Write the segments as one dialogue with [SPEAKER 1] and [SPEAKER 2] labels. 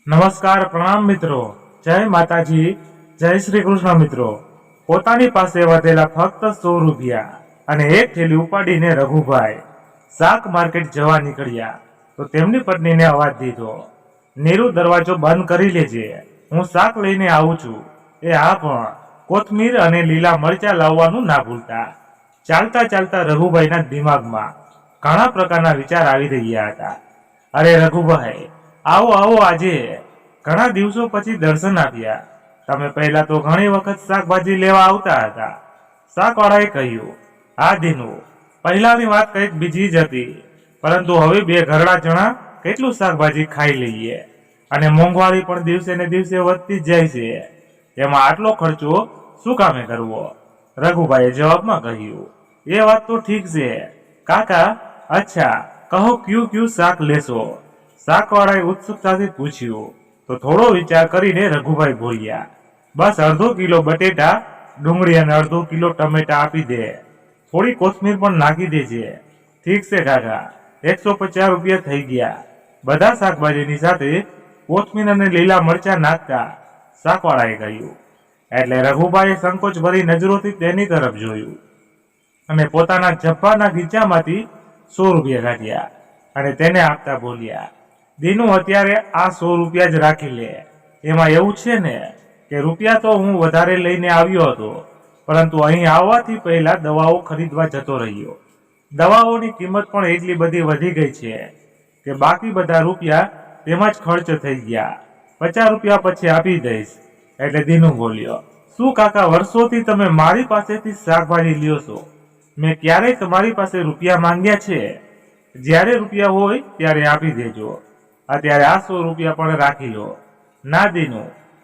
[SPEAKER 1] નમસ્કાર, પ્રણામ મિત્રો. જય માતાજી, જય શ્રી કૃષ્ણ મિત્રો. પોતાની પાસે વધેલા ફક્ત 100 રૂપિયા અને એક થેલી ઉપાડીને રઘુભાઈ શાક માર્કેટ જવા નીકળ્યા તો તેમની પત્નીને અવાજ દીધો, નીરુ દરવાજો બંધ કરી લેજે, હું શાક લઈને આવું છું. એ હા, પણ કોથમીર અને લીલા મરચા લાવવાનું ના ભૂલતા. ચાલતા ચાલતા રઘુભાઈના દિમાગમાં ઘણા પ્રકારના વિચાર આવી રહ્યા હતા. અરે રઘુભાઈ, આવો આવો, આજે ઘણા દિવસો પછી દર્શન આપ્યા. તમે પહેલા તો ઘણી વખત શાકભાજી લેવા આવતા હતા. શાકવાળાએ કહ્યું, હા દીનુ, પહેલાની વાત કંઈક બીજી જ હતી, પરંતુ હવે 2 ઘરડા જણા કેટલું શાકભાજી ખાઈ લઈએ, અને મોંઘવારી પણ દિવસે ને દિવસે વધતી જ જાય છે. એમાં આટલો ખર્ચો શું કામે કરવો? રઘુભાઈએ જવાબમાં કહ્યું, એ વાત તો ઠીક છે કાકા, અચ્છા કહો ક્યુ શાક લેશો? શાકવાળાએ ઉત્સુકતાથી પૂછ્યું તો થોડો વિચાર કરીને રઘુભાઈ બોલ્યા, બસ અડધો કિલો બટેટા, ડુંગળી અને અડધો કિલો ટમેટા આપી દે, થોડી કોથમીર પણ નાખી દેજે. ઠીક છે કાકા, 150 રૂપિયા થઈ ગયા. બધા શાકભાજીની સાથે કોથમીર અને લીલા મરચા નાખતા શાકવાળાએ કહ્યું. એટલે રઘુભાઈએ સંકોચ ભરી નજરોથી તેની તરફ જોયું અને પોતાના જબ્બાના ખીચામાંથી 100 રૂપિયા કાઢ્યા અને તેને આપતા બોલ્યા, દીનુ, અત્યારે આ 100 રૂપિયા જ રાખી લે. એમાં એવું છે ને કે રૂપિયા તો હું વધારે લઈને આવ્યો હતો, પરંતુ અહીં આવવાથી પહેલા દવાઓ ખરીદવા જતો રહ્યો. દવાઓની કિંમત પણ એટલી બધી વધી ગઈ છે કે બાકી બધા રૂપિયા તેમાં જ ખર્ચ થઈ ગયા. 50 રૂપિયા પછી આપી દઈશ. એટલે દીનુ બોલ્યો, શું કાકા, વર્ષોથી તમે મારી પાસેથી શાકભાજી લ્યો છો. મેં ક્યારેય તમારી પાસે રૂપિયા માંગ્યા છે? જ્યારે રૂપિયા હોય ત્યારે આપી દેજો. અત્યારે આ 100 રૂપિયા પણ રાખી લો. ના દીનુ,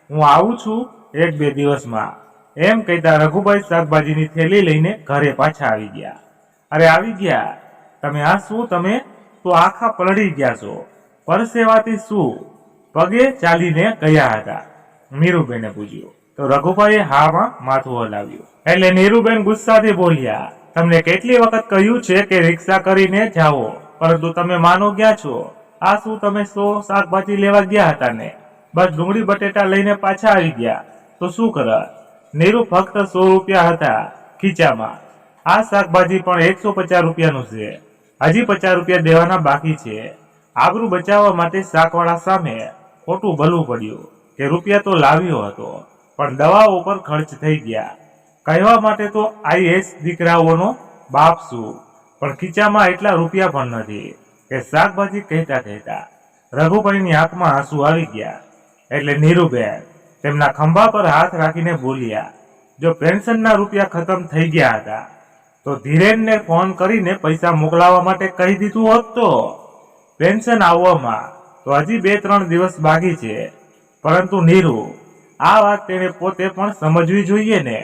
[SPEAKER 1] હું આવું છું 1-2 દિવસમાં. એમ કહેતા રઘુભાઈ શાકભાજીની થેલી લઈને ઘરે પાછા આવી ગયા. અરે આવી ગયા તમે? આ શું, તમે તો આખા પલળી ગયા છો. પરસેવાથી શું પગે ચાલીને ગયા હતા? નીરુબેને પૂછ્યું તો રઘુભાઈએ હામાં માથું હલાવ્યું. એટલે નીરુબેન ગુસ્સાથી બોલ્યા, તમને કેટલી વખત કહ્યું છે કે રિક્ષા કરીને જાઓ, પરંતુ તમે માનો ગયા છો? આ શું, તમે 100 શાકભાજી લેવા ગયા હતા ને બસ ડુંગળી બટેટા લઈને પાછા આવી ગયા તો શું કરત? નીરુ, ફક્ત 100 રૂપિયા હતા ખીચામાં. આ શાકભાજી પણ 150 રૂપિયાનું છે. હજી 50 રૂપિયા દેવાના બાકી છે. આબરૂ બચાવવા માટે શાકવાળા સામે ખોટું બોલવું પડ્યું કે રૂપિયા તો લાવ્યો હતો, પણ દવાઓ પર ખર્ચ થઈ ગયા. કહેવા માટે તો આઈએસ દીકરાઓનો બાપ છું, પણ ખીચામાં એટલા રૂપિયા પણ નથી કે શાકભાજી કહેતા કહેતા રઘુભાઈની આંખમાં આંસુ આવી ગયા. એટલે નીરુબેન તેમના ખંભા પર હાથ રાખીને બોલ્યા, જો પેન્શનના રૂપિયા ખતમ થઈ ગયા હતા તો ધીરેનને ફોન કરીને પૈસા મોકલાવવા માટે કહી દીધું હોત તો. પેન્શન આવવામાં તો હજી 2-3 દિવસ બાકી છે. પરંતુ નીરુ, આ વાત તેને પોતે પણ સમજવી જોઈએ ને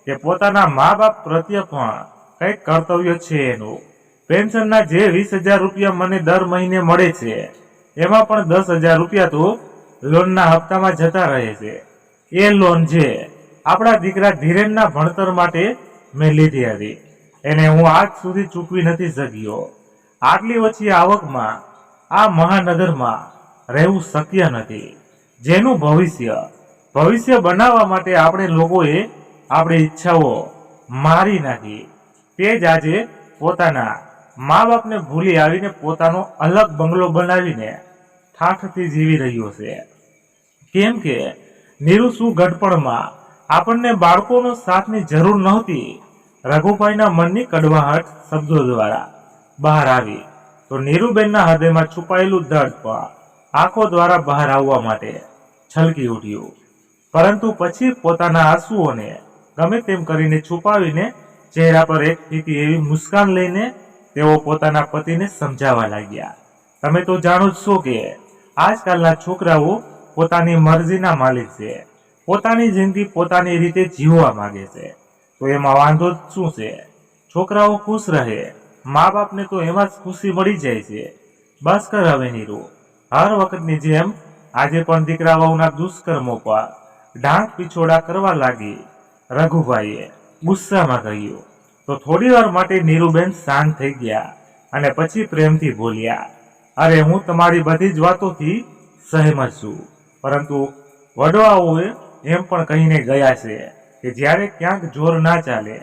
[SPEAKER 1] કે પોતાના મા બાપ પ્રત્યે પણ કંઈક કર્તવ્ય છે એનું. પેન્શનના જે 20,000 રૂપિયા મને દર મહિને મળે છે, એમાં પણ 10,000 રૂપિયા તો લોનના હપ્તામાં જતા રહે છે. એ લોન જે આપણા દીકરા ધીરેનના ભણતર માટે મેં લીધી હતી, એને હું આજ સુધી ચૂકવી નથી શક્યો. આટલી ઓછી આવકમાં આ મહાનગરમાં રહેવું શક્ય નથી. જેનું ભવિષ્ય બનાવવા માટે આપણે લોકોએ આપણી ઈચ્છાઓ મારી નાખી, તે જ આજે પોતાના મા બાપને ભૂલી આવીને પોતાનો અલગ બંગલો બનાવીને ઠાઠથી જીવી રહ્યો છે. કેમ કે નીરુ, શું ગઢપણમાં આપણને બાળકોનો સાથની જરૂર નહોતી? રઘુભાઈના મનની કડવાહટ શબ્દો દ્વારા બહાર આવી તો નીરુબેનના હૃદયમાં છુપાયેલું દર્દ પણ આંખો દ્વારા બહાર આવવા માટે છલકી ઉઠ્યું. પરંતુ પછી પોતાના આંસુઓને ગમે તેમ કરીને છુપાવીને ચહેરા પર એક ફીકી એવી મુસ્કાન લઈને તેઓ પોતાના પતિને સમજાવવા લાગ્યા, તમે તો જાણો જ છો કે આજકાલના છોકરાઓ પોતાની મરજીના માલિક છે, પોતાની જિંદગી પોતાની રીતે જીવવા માંગે છે. તો એમાં વાંધો જ શું છે? છોકરાઓ ખુશ રહે, મા બાપને તો એમાં જ ખુશી મળી જાય છે. બસ કર હવે નીરુ, હર વખતની જેમ આજે પણ દીકરા વહુના દુષ્કર્મો પર ઢાંક પીછોડા કરવા લાગી. રઘુભાઈએ ગુસ્સામાં કહ્યું તો થોડી વાર માટે નીરુબેન શાંત થઈ ગયા અને પછી પ્રેમથી બોલ્યા, અરે હું તમારી બધી જ વાતોથી સહેમત છું, પરંતુ વડવાઓએ એમ પણ કહીને ગયા છે કે જ્યારે ક્યાંક જોર ના ચાલે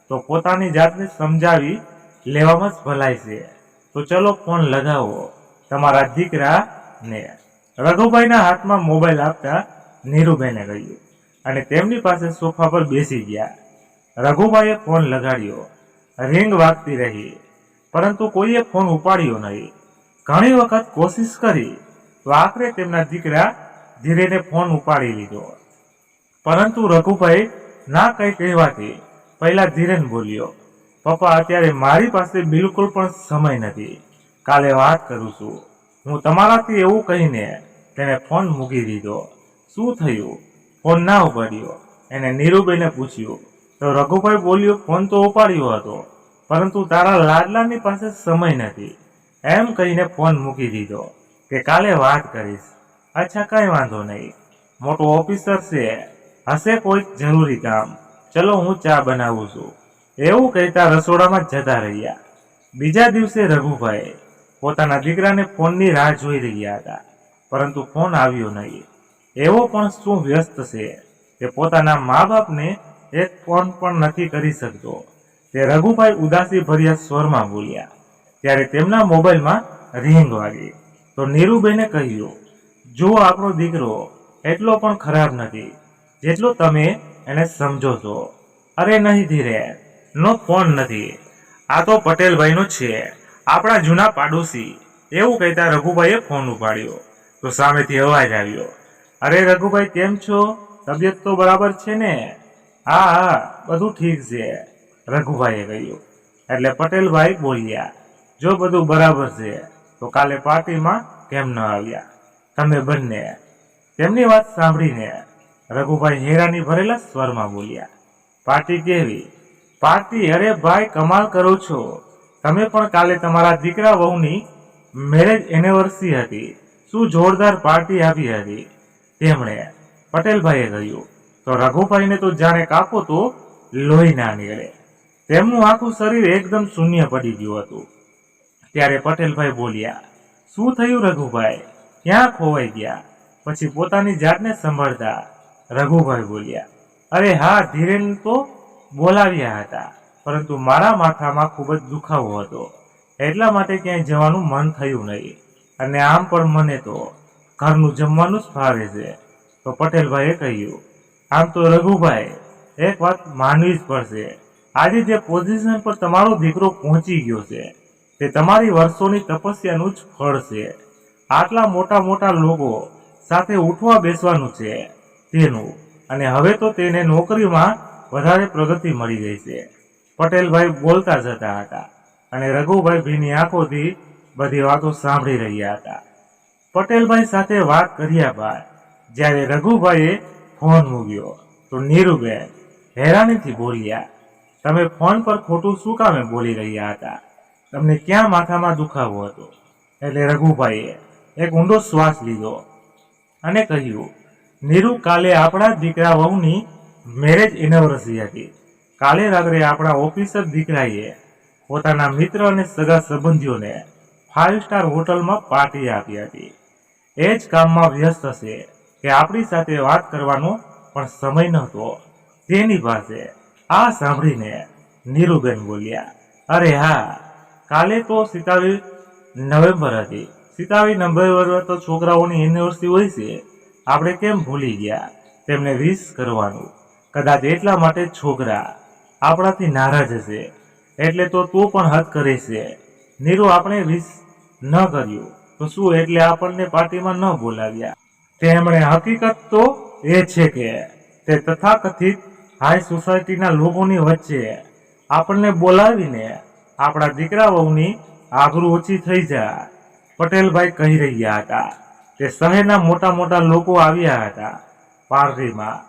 [SPEAKER 1] તો પોતાની જાતને સમજાવી લેવામાં જ ભલાઈ છે. તો ચલો ફોન લગાવો તમારા દીકરાને. રઘુભાઈના હાથમાં મોબાઈલ આપતા નીરુબેને કહ્યું અને તેમની પાસે સોફા પર બેસી ગયા. રઘુભાઈએ ફોન લગાડ્યો. રિંગ વાગતી રહી, પરંતુ કોઈએ ફોન ઉપાડ્યો નહીં. ઘણી વખત કોશિશ કરી તો આખરે તેમના દીકરા ધીરેને ફોન ઉપાડી લીધો. પરંતુ રઘુભાઈ ના કંઈ કહેવાથી પહેલા ધીરેન બોલ્યો, પપ્પા અત્યારે મારી પાસે બિલકુલ પણ સમય નથી, કાલે વાત કરું છું. હું તમારાથી એવું કહીને તેને ફોન મૂકી દીધો. શું થયું? ફોન ના ઉપાડ્યો? એને નીરુબેને પૂછ્યું. તો રઘુભાઈ બોલ્યો, ફોન તો ઉપાડ્યો હતો, પરંતુ તારા લાડલાની પાસે સમય નથી એમ કહીને ફોન મૂકી દીધો કે કાલે વાત કરીશ. અચ્છા, કઈ વાંધો નહીં, મોટો ઓફિસર છે, હશે કોઈક જરૂરી કામ, ચલો હું ચા બનાવું છું. એવું કહેતા રસોડામાં જતા રહ્યા. બીજા દિવસે રઘુભાઈ પોતાના દીકરાને ફોનની રાહ જોઈ રહ્યા હતા, પરંતુ ફોન આવ્યો નહીં. એવો પણ શું વ્યસ્ત છે કે પોતાના મા બાપને એક ફોન પણ નથી કરી શકતો. તે રઘુભાઈ ઉદાસી ભર્યા સ્વરમાં બોલ્યા. ત્યારે તેમના મોબાઈલમાં રિંગ વાગી. તો નીરુબેને કહ્યું, જો આપણો દીકરો એટલો પણ ખરાબ નથી જેટલો તમે એને સમજો છો. અરે નહીં ધીરે, નો ફોન નથી, આ તો પટેલભાઈનો છે, આપણા જૂના પાડોશી. એવું કહેતા રઘુભાઈએ ફોન ઉપાડ્યો. તો સામેથી અવાજ આવ્યો, અરે રઘુભાઈ, કેમ છો? તબિયત તો બરાબર છે ને? હા હા, બધું ઠીક છે, રઘુભાઈએ કહ્યું. એટલે પટેલભાઈ બોલ્યા, જો બધું બરાબર છે તો કાલે પાર્ટીમાં કેમ ન આવ્યા તમે બંને? તેમની વાત સાંભળીને રઘુભાઈ હેરાની ભરેલા સ્વરમાં બોલ્યા, પાર્ટી કેવી પાર્ટી? અરે ભાઈ, કમાલ કરો છો તમે પણ. કાલે તમારા દીકરા વહુની મેરેજ એનિવર્સરી હતી, શું જોરદાર પાર્ટી આપી હતી તેમણે, પટેલભાઈએ કહ્યું. તો રઘુભાઈને તો જાણે કાપો તો લોહી ના નીકળે. તેમનું આખું શરીર એકદમ શૂન્ય પડી ગયું હતું. ત્યારે પટેલભાઈ બોલ્યા, શું થયું રઘુભાઈ, ક્યાં ખોવાઈ ગયા? પછી પોતાની જાતને સંભાળતા રઘુભાઈ બોલ્યા, અરે હા, ધીરેન તો બોલાવ્યા હતા, પરંતુ મારા માથામાં ખૂબ જ દુખાવો હતો, એટલા માટે ક્યાંય જવાનું મન થયું નહીં. અને આમ પણ મને તો ઘરનું જમવાનું જ ભાવે છે. તો પટેલભાઈએ કહ્યું, આમ તો રઘુભાઈ એક વાત માનવી જ પડશે, આજે જે પોઝિશન પર તમારો દીકરો પહોંચી ગયો છે તે તમારી વર્ષોની તપસ્યાનું જ ફળ છે. આટલા મોટા મોટા લોકો સાથે ઉઠવા બેસવાનું છે તેનું, અને હવે તો તેને નોકરીમાં વધારે પ્રગતિ મળી ગઈ છે. પટેલભાઈ બોલતા જતા હતા અને રઘુભાઈ ભીની આંખોથી બધી વાતો સાંભળી રહ્યા હતા. પટેલભાઈ સાથે વાત કર્યા બાદ જ્યારે રઘુભાઈએ ફોન મૂક્યો તો નીરુબેન હેરાનીથી બોલ્યા, તમે ફોન પર ખોટું શું કામે બોલી રહ્યા હતા? તમને ક્યાં માથામાં દુખાવો હતો? એટલે રઘુભાઈએ એક ઊંડો શ્વાસ લીધો અને કહ્યું, નીરુ, કાલે આપણા દીકરા વહુની મેરેજ એનિવર્સરી હતી. કાલે રાત્રે આપણા ઓફિસર દીકરાએ પોતાના મિત્ર અને સગા સંબંધીઓને 5 સ્ટાર હોટલમાં પાર્ટી આપી હતી. એ જ કામમાં વ્યસ્ત છે કે આપણી સાથે વાત કરવાનો પણ સમય નહોતો તેની પાસે. આ સાંભળીને નીરુબેન બોલ્યા, અરે હા, કાલે તો 27 નવેમ્બર હતી. 27 નવેમ્બર તો છોકરાઓની એનિવર્સરી હોય છે, આપણે કેમ ભૂલી ગયા તેમને વિશ કરવાનું? કદાચ એટલા માટે છોકરા આપણાથી નારાજ હશે, એટલે તો તું પણ હદ કરે છે. નીરુ, આપણે વિશ ન કર્યું તો શું એટલે આપણને પાર્ટીમાં ન બોલાવ્યા? તેમણે હકીકત તો એ છે કે તે તથાકથિત હાઈ સોસાયટીના લોકોની વચ્ચે આપણને બોલાવીને આપણા દીકરા વહુની આબરૂ ઓછી થઈ જાય. પટેલભાઈ કહી રહ્યા હતા કે શહેરના મોટા મોટા લોકો આવ્યા હતા પાર્ટીમાં.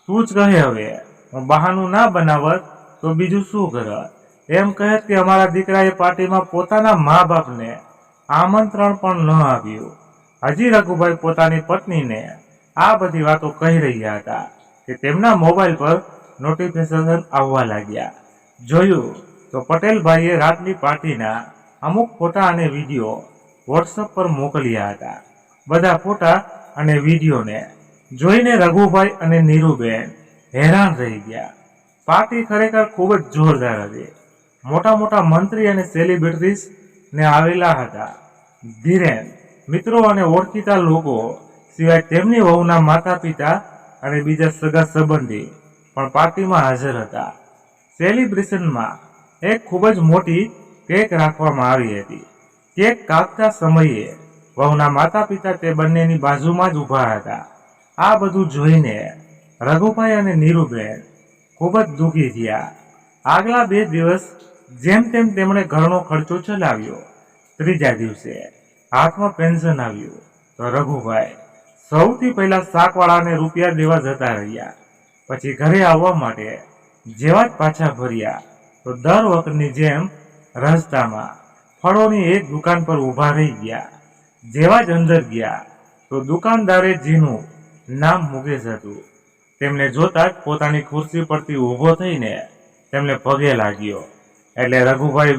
[SPEAKER 1] તું જ કહે, હવે હું બહાનું ના બનાવત તો બીજું શું કરત? એમ કહે કે અમારા દીકરાએ પાર્ટીમાં પોતાના મા બાપને આમંત્રણ પણ ન આપ્યું. હજી રઘુભાઈ પોતાની પત્નીને આ બધી વાતો કહી રહ્યા હતા કે તેમના મોબાઈલ પર નોટિફિકેશન આવવા લાગ્યા. જોયું તો પટેલભાઈએ રાતની પાર્ટીના અમુક ફોટા અને વિડીયો વોટ્સઅપ પર મોકલ્યા હતા. બધા ફોટા અને વિડીયોને જોઈને રઘુભાઈ અને નીરુબેન હેરાન રહી ગયા. પાર્ટી ખરેખર ખૂબ જ જોરદાર હતી. મોટા મોટા મંત્રી અને સેલિબ્રિટીઝ ને આવેલા હતા. ધીરેન, મિત્રો અને ઓળખીતા લોકો સિવાય તેમની વહુના માતા પિતા અને બીજા સગા સંબંધી પણ પાર્ટીમાં હાજર હતા. સેલિબ્રેશનમાં એક ખૂબ જ મોટી કેક રાખવામાં આવી હતી. કેક કાપતા સમયે વહુના માતા પિતા તે બંનેની બાજુમાં જ ઊભા હતા. આ બધું જોઈને રઘુભાઈ અને નીરુબેન ખૂબ જ દુઃખી થયા. આગલા 2 દિવસ જેમ તેમ તેમણે ઘરનો ખર્ચો ચલાવ્યો. ત્રીજા દિવસે હાથમાં પેન્શન આવ્યું તો રઘુભાઈ સૌથી પહેલા શાકવાળાને રૂપિયા દેવા જતા રહ્યા. પછી ઘરે આવવા માટે જેવા જ પાછા ફર્યા તો દર વખતની જેમ રસ્તામાં ફળોની એક દુકાન પર ઊભા રહી ગયા. જેવા જ અંદર ગયા તો દુકાનદારે જેનું નામ મુકેશ હતું તેમને જોતા જ પોતાની ખુરશી પરથી ઊભો થઈને તેમને પગે લાગ્યો. એટલે રઘુભાઈ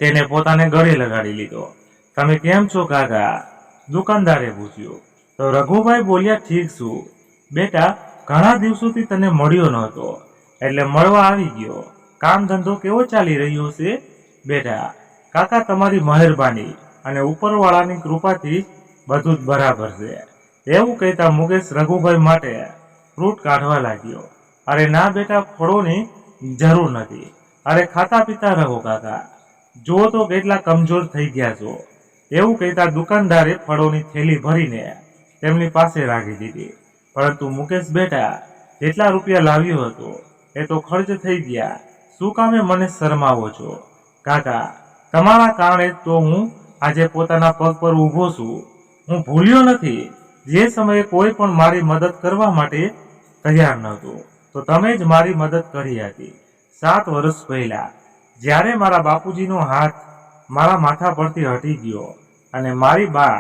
[SPEAKER 1] તેને પોતાને ગળે લગાડી લીધો. તમે કેમ છો કાકા? દુકાનદારે પૂછ્યું. તો રઘુભાઈ બોલ્યા, ઠીક છું બેટા, ઘણા દિવસોથી તને મળ્યો નહોતો એટલે મળવા આવી ગયો. કામ ધંધો કેવો ચાલી રહ્યો છે બેટા? કાકા તમારી મહેરબાની અને ઉપરવાળાની કૃપાથી બધું જ બરાબર છે. એવું કહેતા મુકેશ રઘુભાઈ માટે ફ્રૂટ કાઢવા લાગ્યો. અરે ના બેટા, ફળોની જરૂર નથી. અરે ખાતા પીતા રહો કાકા, જુઓ તો કેટલા કમજોર થઈ ગયા છો. એવું કહેતા દુકાનદારે ફળોની થેલી ભરીને તેમની પાસે રાખી દીધી. પરંતુ મુકેશ બેટા, જેટલા રૂપિયા લાવ્યો હતો એ તો ખર્ચ થઈ ગયા. શું કામે મને શરમાવો છો? કાકા, તમારા કારણે તો હું આજે પોતાના પગ પર ઊભો છું. હું ભૂલ્યો નથી. જે સમયે કોઈ પણ મારી મદદ કરવા માટે તૈયાર નહોતું તો તમે જ મારી મદદ કરી હતી. 7 વર્ષ પહેલા જ્યારે મારા બાપુજીનો હાથ મારા માથા પરથી હટી ગયો અને મારી બા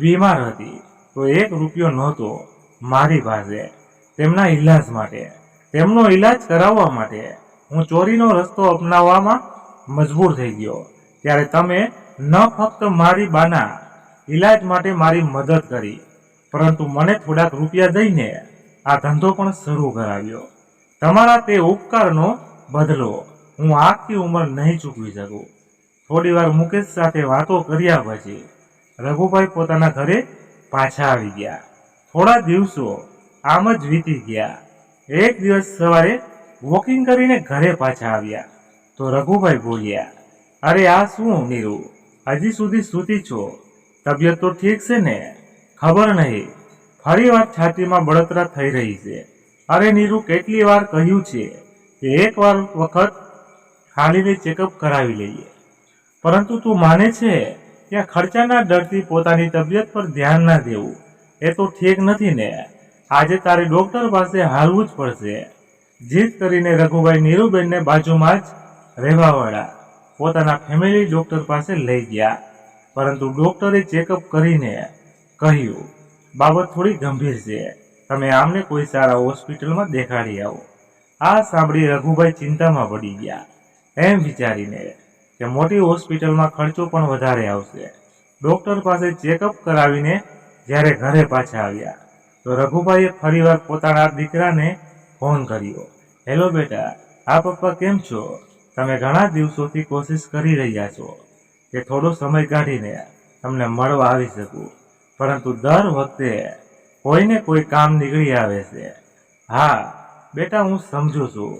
[SPEAKER 1] બીમાર હતી તો 1 રૂપિયો નહોતો મારી પાસે તેમના ઈલાજ માટે. તેમનો ઈલાજ કરાવવા માટે હું ચોરીનો રસ્તો અપનાવવામાં મજબૂર થઈ ગયો. ત્યારે તમે ન ફક્ત મારી બાના ઈલાજ માટે મારી મદદ કરી પરંતુ મને થોડાક રૂપિયા દઈને આ ધંધો પણ શરૂ કરાવ્યો. તમારા તે ઉપકારનો બદલો હું આખી ઉંમર નહીં ચૂકવી શકું. થોડી વાર મુકેશ સાથે વાતો કર્યા પછી રઘુભાઈ પોતાના ઘરે પાછા આવી ગયા. થોડા દિવસો આમ જ વીતી ગયા. એક દિવસ સવારે વોકિંગ કરીને ઘરે પાછા આવ્યા તો રઘુભાઈ બોલ્યા, અરે આ શું નીરુ, હજી સુધી સૂતી છો? તબિયત તો ઠીક છે ને? ખબર નહીં, ફરી વાર છાતીમાં બળતરા થઈ રહી છે. અરે નીરુ, કેટલી વાર કહ્યું છે કે એક વખત ખાલીને ચેકઅપ કરાવી લઈએ, પરંતુ તું માને છે કે ખર્ચાના ડરથી પોતાની તબિયત પર ધ્યાન ના દેવું એ તો ઠીક નથી ને? આજે તારે ડોક્ટર પાસે હાલવું જ પડશે. જીદ કરીને રઘુભાઈ નીરુબેનને બાજુમાં જ રહેવાવાળા પોતાના ફેમિલી ડોક્ટર પાસે લઈ ગયા. પરંતુ ડોક્ટરે ચેકઅપ કરીને કહ્યું, બાબત થોડી ગંભીર છે, તમે આમને કોઈ સારા હોસ્પિટલમાં દેખાડી આવો. આ સાંભળી રઘુભાઈ ચિંતામાં પડી ગયા, એમ વિચારીને કે મોટી હોસ્પિટલમાં ખર્ચો પણ વધારે આવશે. ડોક્ટર પાસે ચેકઅપ કરાવીને જ્યારે ઘરે પાછા આવ્યા તો રઘુભાઈએ ફરીવાર પોતાના દીકરાને ફોન કર્યો. હેલો બેટા, આ પપ્પા કેમ છો? તમે ઘણા દિવસોથી કોશિશ કરી રહ્યા છો કે થોડો સમય કાઢીને તમને મળવા આવી શકું, પરંતુ દર વખતે કોઈને કોઈ કામ નીકળી આવે છે. હા બેટા, હું સમજુ છું,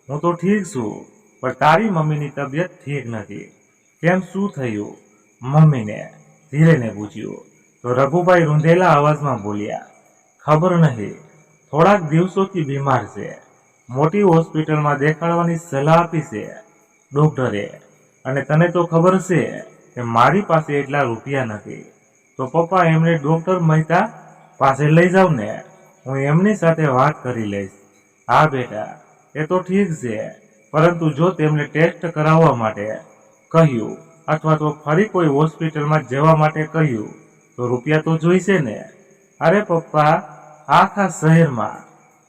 [SPEAKER 1] હું તો ઠીક છું, પણ તારી મમ્મીની તબિયત ઠીક નથી. કેમ, શું થયું? મમ્મીને ધીરેને પૂછ્યું તો રઘુભાઈ રૂંધેલા અવાજમાં બોલ્યા, ખબર નહીં, થોડાક દિવસોથી બીમાર છે. મોટી હોસ્પિટલમાં દેખાડવાની સલાહ આપી છે ડોક્ટરે, અને તને તો ખબર છે કે મારી પાસે એટલા રૂપિયા નથી. તો પપ્પા, એમને ડોક્ટર મહેતા પાસે લઈ જાવ ને, હું એમની સાથે વાત કરી લઈશ. હા બેટા, એ તો ઠીક છે, પરંતુ જો તેમને ટેસ્ટ કરાવવા માટે કહ્યું અથવા તો ફરી કોઈ હોસ્પિટલમાં જવા માટે કહ્યું તો રૂપિયા તો જોઈશે ને? અરે પપ્પા, આખા શહેરમાં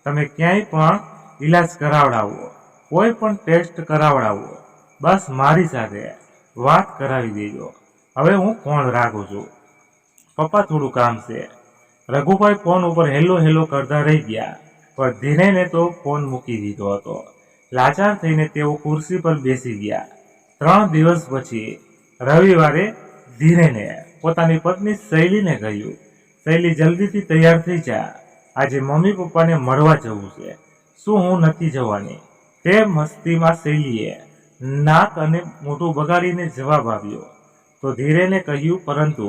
[SPEAKER 1] તમે ક્યાંય પણ ઈલાજ કરાવડાવો, કોઈ પણ ટેસ્ટ કરાવડાવો, બસ મારી સાથે વાત કરાવી દેજો. હવે હું ફોન રાખું છું. પપ્પા, થોડું કામ છે, રઘુભાઈ ફોન ઉપર હેલો હેલો કરતા રહી ગયા, પણ ધીરેને તો ફોન મૂકી દીધો હતો. લાચાર થઈને તેઓ ખુરશી પર બેસી ગયા. 3 દિવસ પછી રવિવારે ધીરેને પોતાની પત્ની શૈલીને કહ્યું, શૈલી જલ્દીથી તૈયાર થઈ જા, આજે મમ્મી પપ્પાને મળવા જવું છે. શું હું નથી જવાની? તે મસ્તીમાં શૈલીએ નાક અને મોઢું બગાડીને જવાબ આપ્યો. તો ધીરેને કહ્યું, પરંતુ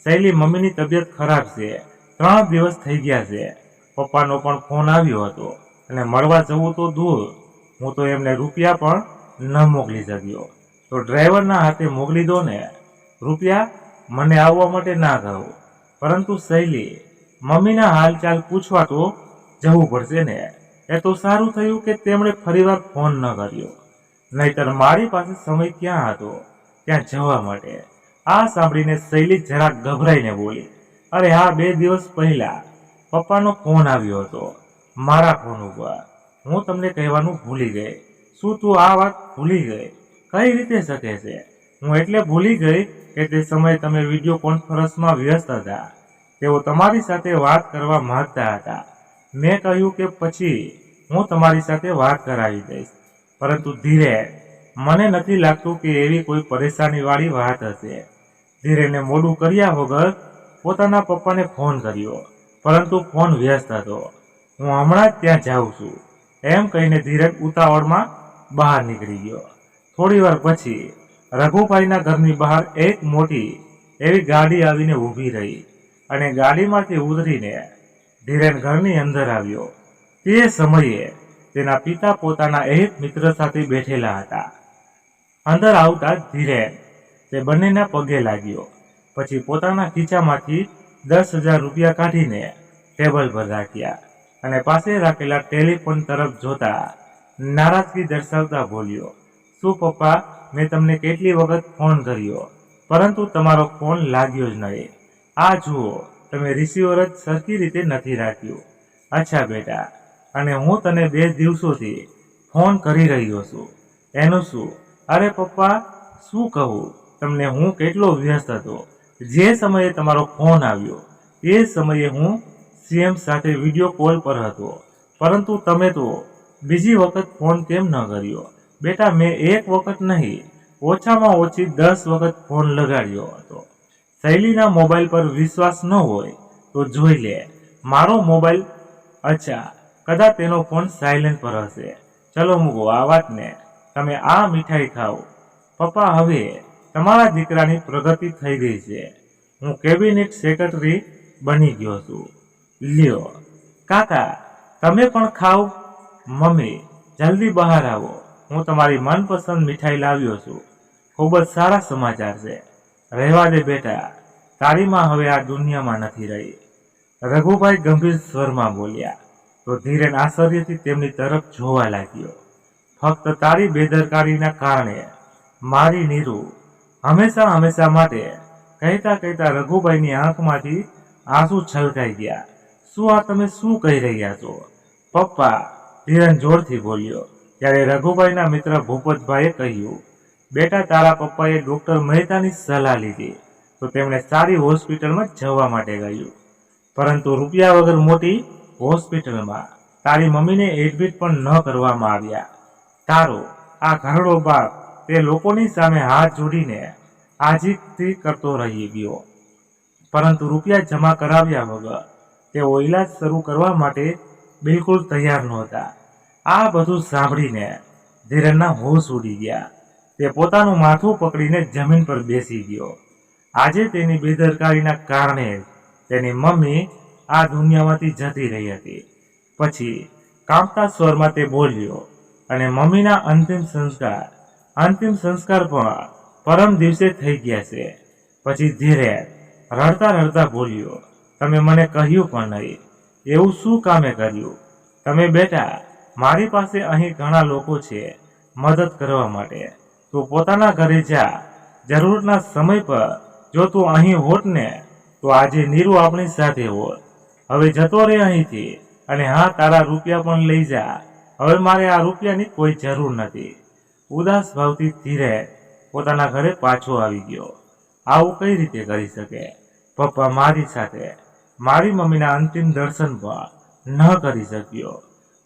[SPEAKER 1] શૈલી મમ્મીની તબિયત ખરાબ છે, 3 દિવસ થઈ ગયા છે. પપ્પાનો પણ ફોન આવ્યો હતો અને મળવા જવું તો દૂર, હું તો એમને રૂપિયા પણ ન મોકલી શક્યો. તો ડ્રાઈવરના હાથે મોકલી દો ને. રૂપિયા મને આવવા માટે ના કહો, પરંતુ શૈલી મમ્મીના હાલચાલ પૂછવા તો જવું પડશે ને. એ તો સારું થયું કે તેમણે ફરીવાર ફોન ન કર્યો, નહીતર મારી પાસે સમય ક્યાં હતો ત્યાં જવા માટે. આ સાંભળીને શૈલી જરાક ગભરાઈને બોલી, અરે હા, 2 દિવસ પહેલા પપ્પાનો ફોન આવ્યો હતો મારા ફોન ઉપર. હું તમને કહેવાનું ભૂલી ગઈ. શું તું આ વાત ભૂલી ગઈ? કઈ રીતે શકે છે? હું એટલે ભૂલી ગઈ કે તે સમયે તમે વિડીયો કોન્ફરન્સમાં વ્યસ્ત હતા. તેઓ તમારી સાથે વાત કરવા માંગતા હતા. મેં કહ્યું કે પછી હું તમારી સાથે વાત કરાવી દઈશ, પરંતુ ધીરે, મને નથી લાગતું કે એવી કોઈ પરેશાનીવાળી વાત હશે. ધીરેને મોડું કર્યા વગર પોતાના પપ્પાને ફોન કર્યો, પરંતુ ફોન વ્યસ્ત હતો. હું હમણાં જ ત્યાં જાઉં છું એમ કહીને ધીરેન ઉતાવળમાં બહાર નીકળી ગયો. થોડી વાર પછી રઘુભાઈના ઘરની બહાર એક મોટી એવી ગાડી આવીને ઊભી રહી અને ગાડીમાંથી ઉતરીને ધીરેન ઘરની અંદર આવ્યો. તે સમયે તેના પિતા પોતાના એક મિત્ર સાથે બેઠેલા હતા. અંદર આવતા ધીરેન તે બંનેના પગે લાગ્યો, પછી પોતાના ખીચામાંથી 10,000 રૂપિયા કાઢીને ટેબલ પર રાખ્યા અને પાસે રાખેલા ટેલિફોન તરફ જોતા નારાજગી દર્શાવતા બોલ્યો, શું પપ્પા, મેં તમને કેટલી વખત ફોન કર્યો, પરંતુ તમારો ફોન લાગ્યો જ નહીં. આ જુઓ, તમે રિસીવર જ સરખી રીતે નથી રાખ્યું. અચ્છા બેટા, અને હું તને 2 દિવસોથી ફોન કરી રહ્યો છું, એનું શું? અરે પપ્પા, શું કહું તમને, હું કેટલો વ્યસ્ત હતો. જે સમયે તમારો ફોન આવ્યો તે સમયે હું સીએમ સાથે વિડીયો કોલ પર હતો, પરંતુ તમે તો બીજી વખત ફોન કેમ ન કર્યો? બેટા, મેં એક વખત નહીં, ઓછામાં ઓછી 10 વખત ફોન લગાડ્યો હતો. શૈલીના મોબાઈલ પર વિશ્વાસ ન હોય તો જોઈ લે મારો મોબાઈલ. અચ્છા, કદાચ તેનો ફોન સાયલેન્ટ પર હશે. ચલો મૂકો આ વાતને, તમે આ મીઠાઈ ખાઓ. પપ્પા, હવે તમારા દીકરાની પ્રગતિ થઈ ગઈ છે. હું કેબિનેટ સેક્રેટરી બની ગયો છું. લ્યો કાકા, તમે પણ ખાઓ. મમ્મી, જલ્દી બહાર આવો, હું તમારી મનપસંદ મીઠાઈ લાવ્યો છું. ખૂબ જ સારા સમાચાર છે. રહેવા દે બેટા, તારી માં હવે આ દુનિયામાં નથી રહી. રઘુભાઈ ગંભીર સ્વરમાં બોલ્યા. તો ધીરેન આશ્ચર્યથી તેમની તરફ જોવા લાગ્યો. ફક્ત તારી બેદરકારીના કારણે મારી નીરુ હંમેશા હંમેશા માટે, કહેતા કહેતા રઘુભાઈની આંખમાંથી આંસુ છલકાઈ ગયા. શું આ તમે શું કહી રહ્યા છો પપ્પા? ધીરેન જોરથી બોલ્યો. ત્યારે રઘુભાઈના મિત્ર ભૂપતભાઈએ કહ્યું, બેટા, તારા પપ્પાએ ડોક્ટર મહેતાની સલાહ લીધી તો તેમણે સારી હોસ્પિટલમાં જવા માટે કહ્યું, પરંતુ રૂપિયા વગર મોટી હોસ્પિટલમાં તારી મમ્મીને એડમિટ પણ ન કરવામાં આવ્યા. તારો આ ઘરડો બાપ તે લોકોની સામે હાથ જોડીને આજીજી કરતો રહી ગયો, પરંતુ રૂપિયા જમા કરાવ્યા વગર તેઓ ઈલાજ શરૂ કરવા માટે બિલકુલ તૈયાર નહોતા. આ બધું સાંભળીને ધીરેનના હોશ ઉડી ગયા. તે પોતાનું માથું પકડીને જમીન પર બેસી ગયો. આજે તેની બેદરકારીના કારણે તેની મમ્મી આ દુનિયામાંથી જતી રહી હતી. પછી કાંપતા સ્વરમાં તે બોલ્યો, અને મમ્મીના અંતિમ સંસ્કાર પણ પરમ દિવસે થઈ ગયા છે. પછી ધીરે રડતા રડતા બોલ્યો, તમે મને કહ્યું પણ નહીં, એવું શું કામે કર્યું તમે? બેટા, મારી પાસે અહીં ઘણા લોકો છે મદદ કરવા માટે. તું પોતાના ઘરે જા. જરૂરના સમય પર જો તું અહીં હોત ને તો આજે નીરુ આપણી સાથે હોત. હવે જતો રહે અહીંથી, અને હા, તારા રૂપિયા પણ લઈ જા. હવે મારે આ રૂપિયાની કોઈ જરૂર નથી. ઉદાસ ભાવથી ધીરે પોતાના ઘરે પાછો આવી ગયો. આવું કઈ રીતે કરી શકે? પપ્પા મારી સાથે મારી મમ્મીના અંતિમ દર્શન પણ ન કરી શક્યો.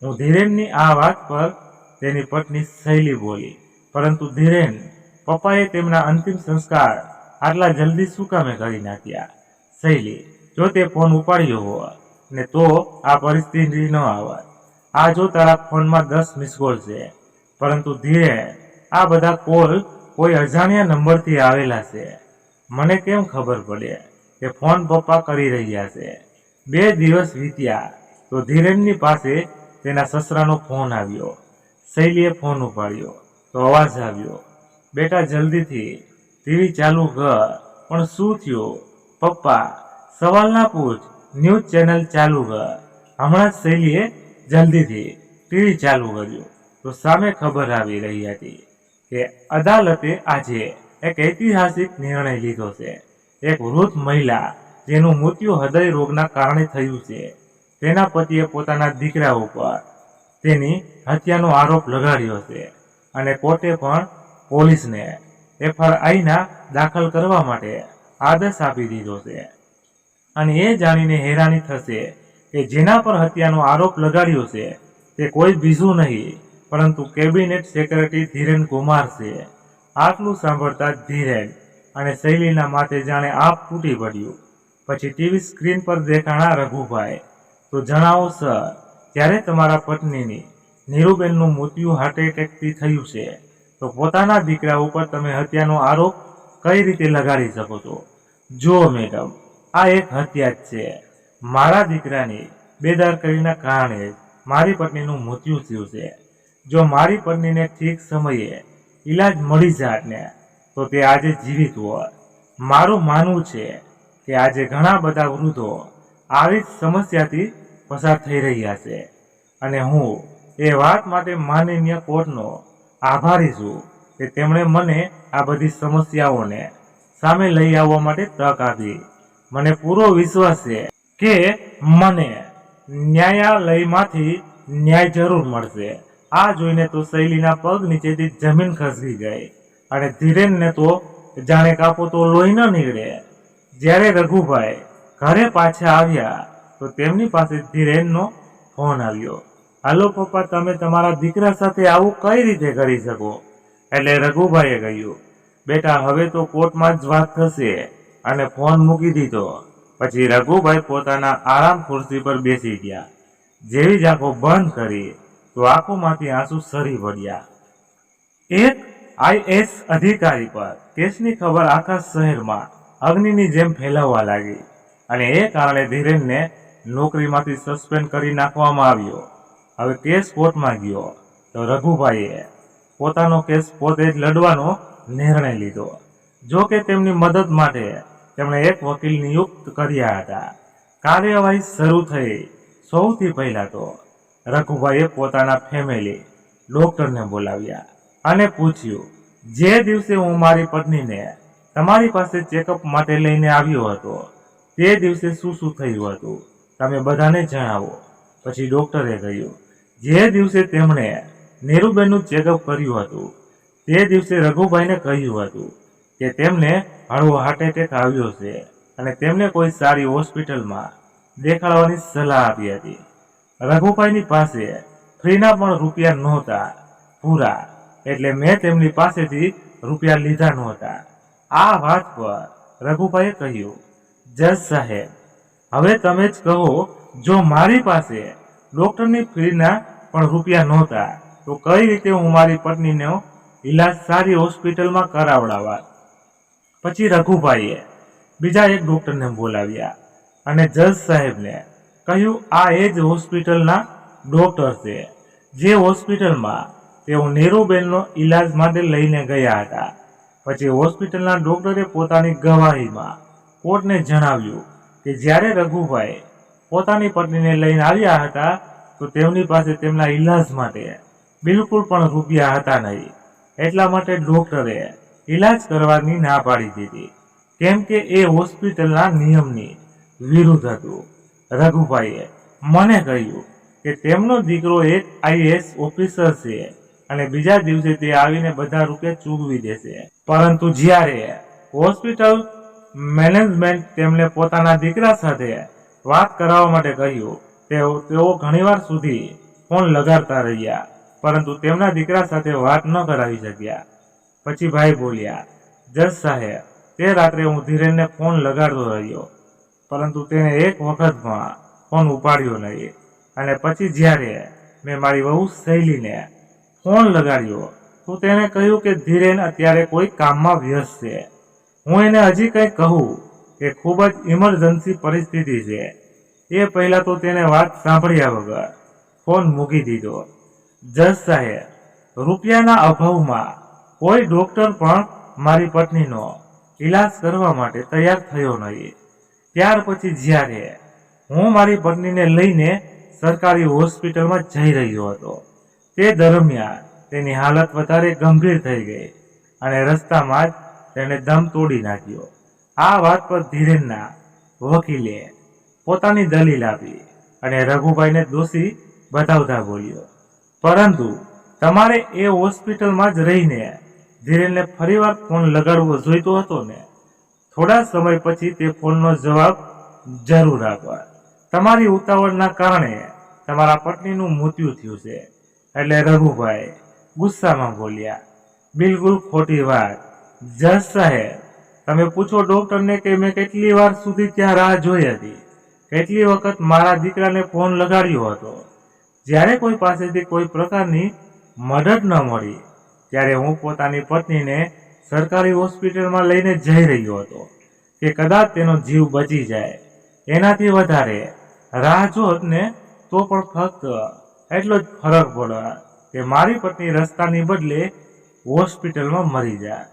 [SPEAKER 1] હું ધીરેનની આ વાત પર તેની પત્ની શૈલી બોલી, પરંતુ ધીરેન, પપ્પાએ તેમના અંતિમ સંસ્કાર આટલા જલ્દી શું કામે કરી નાખ્યા? શૈલી, જો તે ફોન ઉપાડ્યો હોત ને તો આ પરિસ્થિતિ ન આવત. આ જો તારા ફોનમાં 10 મિસ કોલ છે, પરંતુ ધીરેન, આ બધા કોલ કોઈ અજાણ્યા નંબરથી આવેલા છે. મને કેમ ખબર પડે કે ફોન પપ્પા કરી રહ્યા છે? 2 દિવસ વીત્યા તો ધીરેનની પાસે તેના સસરાનો ફોન આવ્યો. શૈલીએ ફોન ઉપાડ્યો તો અવાજ આવ્યો, બેટા જલ્દીથી ટીવી ચાલુ કર. પણ શું થયું પપ્પા? સવાલ ના પૂછ, ન્યૂઝ ચેનલ ચાલુ કર. હમણાં જ શૈલીએ જલ્દીથી ટીવી ચાલુ કર્યું તો સામે ખબર આવી રહી હતી કે અદાલતે આજે એક ઐતિહાસિક નિર્ણય લીધો છે. એક વૃદ્ધ મહિલા જેનું મૃત્યુ હૃદય રોગના કારણે થયું છે, તેના પતિએ પોતાના દીકરા ઉપર તેની હત્યાનો આરોપ લગાડ્યો છે અને કોર્ટે પણ પોલીસને FIR દાખલ કરવા માટે આદેશ આપી દીધો છે. અને એ જાણીને હેરાની થશે કે જેના પર હત્યાનો આરોપ લગાડ્યો છે તે કોઈ બીજું નહીં પરંતુ કેબિનેટ સેક્રેટરી ધીરેન કુમાર છે. આટલું સાંભળતા ધીરેન અને શૈલીના માથે જાણે આપ તૂટી પડ્યું. પછી ટીવી સ્ક્રીન પર દેખાણા રઘુભાઈ, તો જણાવો સર, જ્યારે તમારા પત્નીની નીરુબેનનું મૃત્યુ હાર્ટ એટેકથી થયું છે તો પોતાના દીકરા ઉપર તમે હત્યાનો આરોપ કઈ રીતે લગાડી શકો છો? જો મેડમ, આ એક હત્યા જ છે. મારા દીકરાની બેદરકારીના કારણે જ મારી પત્નીનું મૃત્યુ થયું છે. જો મારી પત્નીને ઠીક સમયે ઈલાજ મળી જાત ને તો તે આજે જીવિત હોત. મારું માનવું છે કે આજે ઘણા બધા વૃદ્ધો આવી જ સમસ્યાથી પસાર થઈ રહ્યા છે અને હું એ વાત માટે માનનીય કોર્ટનો આભારી છું કે તેમણે મને આ બધી સમસ્યાઓને સામે લઈ આવવા માટે તક આપી. મને પૂરો વિશ્વાસ છે કે મને ન્યાયાલયમાંથી ન્યાય જરૂર મળશે. આ જોઈને તો શૈલીના પગ નીચેથી જમીન ખસકી ગઈ અને ધીરેનને તો જાણે કાપો તો લોહી ન નીકળે. જ્યારે રઘુભાઈ ઘરે પાછા આવ્યા તો તેમની પાસે ધીરેનનો ફોન આવ્યો. હાલો પપ્પા, તમે તમારા દીકરા સાથે આવું કઈ રીતે કરી શકો? એટલે રઘુભાઈએ કહ્યું, બેટા હવે તો કોર્ટમાં જ વાત થશે, અને ફોન મૂકી દીધો. પછી રઘુભાઈ પોતાના આરામ ખુરશી પર બેસી ગયા. જેવી જ આંખો બંધ કરી તો આંખોમાંથી આંસુ સરી પડ્યા. એક IAS અધિકારી પર કેસની ખબર આખા શહેરમાં અગ્નિની જેમ ફેલાવવા લાગી અને એ કારણે ધીરેનને નોકરીમાંથી સસ્પેન્ડ કરી નાખવામાં આવ્યો. હવે કેસ કોર્ટમાં ગયો તો રઘુભાઈએ પોતાનો કેસ પોતે જ લડવાનો નિર્ણય લીધો. જો કે તેમની મદદ માટે તેમણે એક વકીલ નિયુક્ત કર્યા હતા. કાર્યવાહી શરૂ થઈ સૌથી પહેલા તો રઘુભાઈએ પોતાના ફેમિલી ડોક્ટરને બોલાવ્યા અને પૂછ્યું, જે દિવસે હું મારી પત્નીને તમારી પાસે ચેકઅપ માટે લઈને આવ્યો હતો તે દિવસે શું શું થયું હતું તમે બધાને જણાવો. પછી ડોક્ટરે કહ્યું, જે દિવસે તેમણે નીરુબેનનું ચેકઅપ કર્યું હતું તે દિવસે રઘુભાઈને કહ્યું હતું કે તેમને હળવો હાર્ટ એટેક આવ્યો છે અને તેમને કોઈ સારી હોસ્પિટલમાં દેખાડવાની સલાહ આપી હતી. રઘુભાઈની પાસે ફ્રીના પણ રૂપિયા નહોતા પૂરા, એટલે મેં તેમની પાસેથી રૂપિયા લીધા નહોતા. આ વાત પર રઘુભાઈએ કહ્યું, જજ સાહેબ, હવે તમે જ કહો, જો મારી પાસે ડોક્ટરની ફીના પણ રૂપિયા નહોતા તો કઈ રીતે હું મારી પત્નીનો ઈલાજ સારી હોસ્પિટલમાં કરાવડાવવા? પછી રઘુભાઈએ બીજા એક ડોક્ટરને બોલાવ્યા અને જજ સાહેબને કહ્યું, આ એ જ હોસ્પિટલના ડોક્ટર છે જે હોસ્પિટલમાં તેઓ નીરુબેનનો ઈલાજ માટે લઈને ગયા હતા. પછી હોસ્પિટલના ડોક્ટરે પોતાની ગવાહીમાં કોર્ટને જણાવ્યું કે જ્યારે રઘુભાઈ પોતાની પત્નીને લઈને આવ્યા હતા તો તેમની પાસે તેમના ઈલાજ માટે બિલકુલ પણ રૂપિયા હતા નહીં. એટલા માટે ડોક્ટરે ઈલાજ કરવાની ના પાડી દીધી, કેમ કે એ હોસ્પિટલના નિયમની વિરુદ્ધ હતું. રઘુભાઈએ મને કહ્યું કે તેમનો દીકરો એક IAS ઓફિસર છે અને બીજા દિવસે તે આવીને બધા રૂપિયા ચૂકવી દેશે. પરંતુ જ્યારે હોસ્પિટલ મેનેજમેન્ટ તેમને પોતાના દીકરા સાથે વાત કરાવવા માટે કહ્યું. તેઓ ઘણીવાર સુધી ફોન લગાડતા રહ્યા, પરંતુ તેમના દીકરા સાથે વાત ન કરાવી શક્યા. પછી ભાઈ બોલ્યા, જજ સાહેબ, તે રાત્રે હું ધીરેનને ફોન લગાડતો રહ્યો, પરંતુ તેને એક વખતમાં ફોન ઉપાડ્યો નહીં. અને પછી જ્યારે મેં મારી વહુ શૈલીને ફોન લગાડ્યો તો તેણે કહ્યું કે ધીરેન અત્યારે કોઈ કામમાં વ્યસ્ત છે. હું એને હજી કંઈ કહું કે ખૂબ જ ઇમરજન્સી પરિસ્થિતિ છે, એ પહેલાં તો તેને વાત સાંભળ્યા વગર ફોન મૂકી દીધો. જજ સાહેબ, રૂપિયાના અભાવમાં કોઈ ડૉક્ટર પણ મારી પત્નીનો ઈલાજ કરવા માટે તૈયાર થયો નહીં. ત્યાર પછી જ્યારે હું મારી પત્નીને લઈને સરકારી હોસ્પિટલમાં જઈ રહ્યો હતો, તે દરમિયાન તેની હાલત વધારે ગંભીર થઈ ગઈ અને રસ્તામાં જ તેણે દમ તોડી નાખ્યો. આ વાત પર ધીરેનના વકીલે પોતાની દલીલ આપી અને રઘુભાઈને દોષી બતાવતા બોલ્યો, પરંતુ તમારે એ હોસ્પિટલમાં જ રહીને ધીરેનને ફરીવાર ફોન લગાડવો જોઈતો હતો ને. થોડા સમય પછી તે ફોનનો જવાબ જરૂર આપવા. તમારી ઉતાવળના કારણે તમારા પત્નીનું મૃત્યુ થયું છે. એટલે રઘુભાઈ ગુસ્સામાં બોલ્યા, બિલકુલ ખોટી વાત. જજ સાહેબ, તમે પૂછો ડૉક્ટરને કે મેં કેટલી વાર સુધી ત્યાં રાહ જોઈ હતી, કેટલી વખત મારા દીકરાને ફોન લગાડ્યો હતો. જ્યારે કોઈ પાસેથી કોઈ પ્રકારની મદદ ન મળી ત્યારે હું પોતાની પત્નીને સરકારી હોસ્પિટલમાં લઈને જઈ રહ્યો હતો કે કદાચ તેનો જીવ બચી જાય. એનાથી વધારે રાહ જોત ને તો પણ ફક્ત એટલો જ ફરક પડે કે મારી પત્ની રસ્તાની બદલે હોસ્પિટલમાં મરી જાય.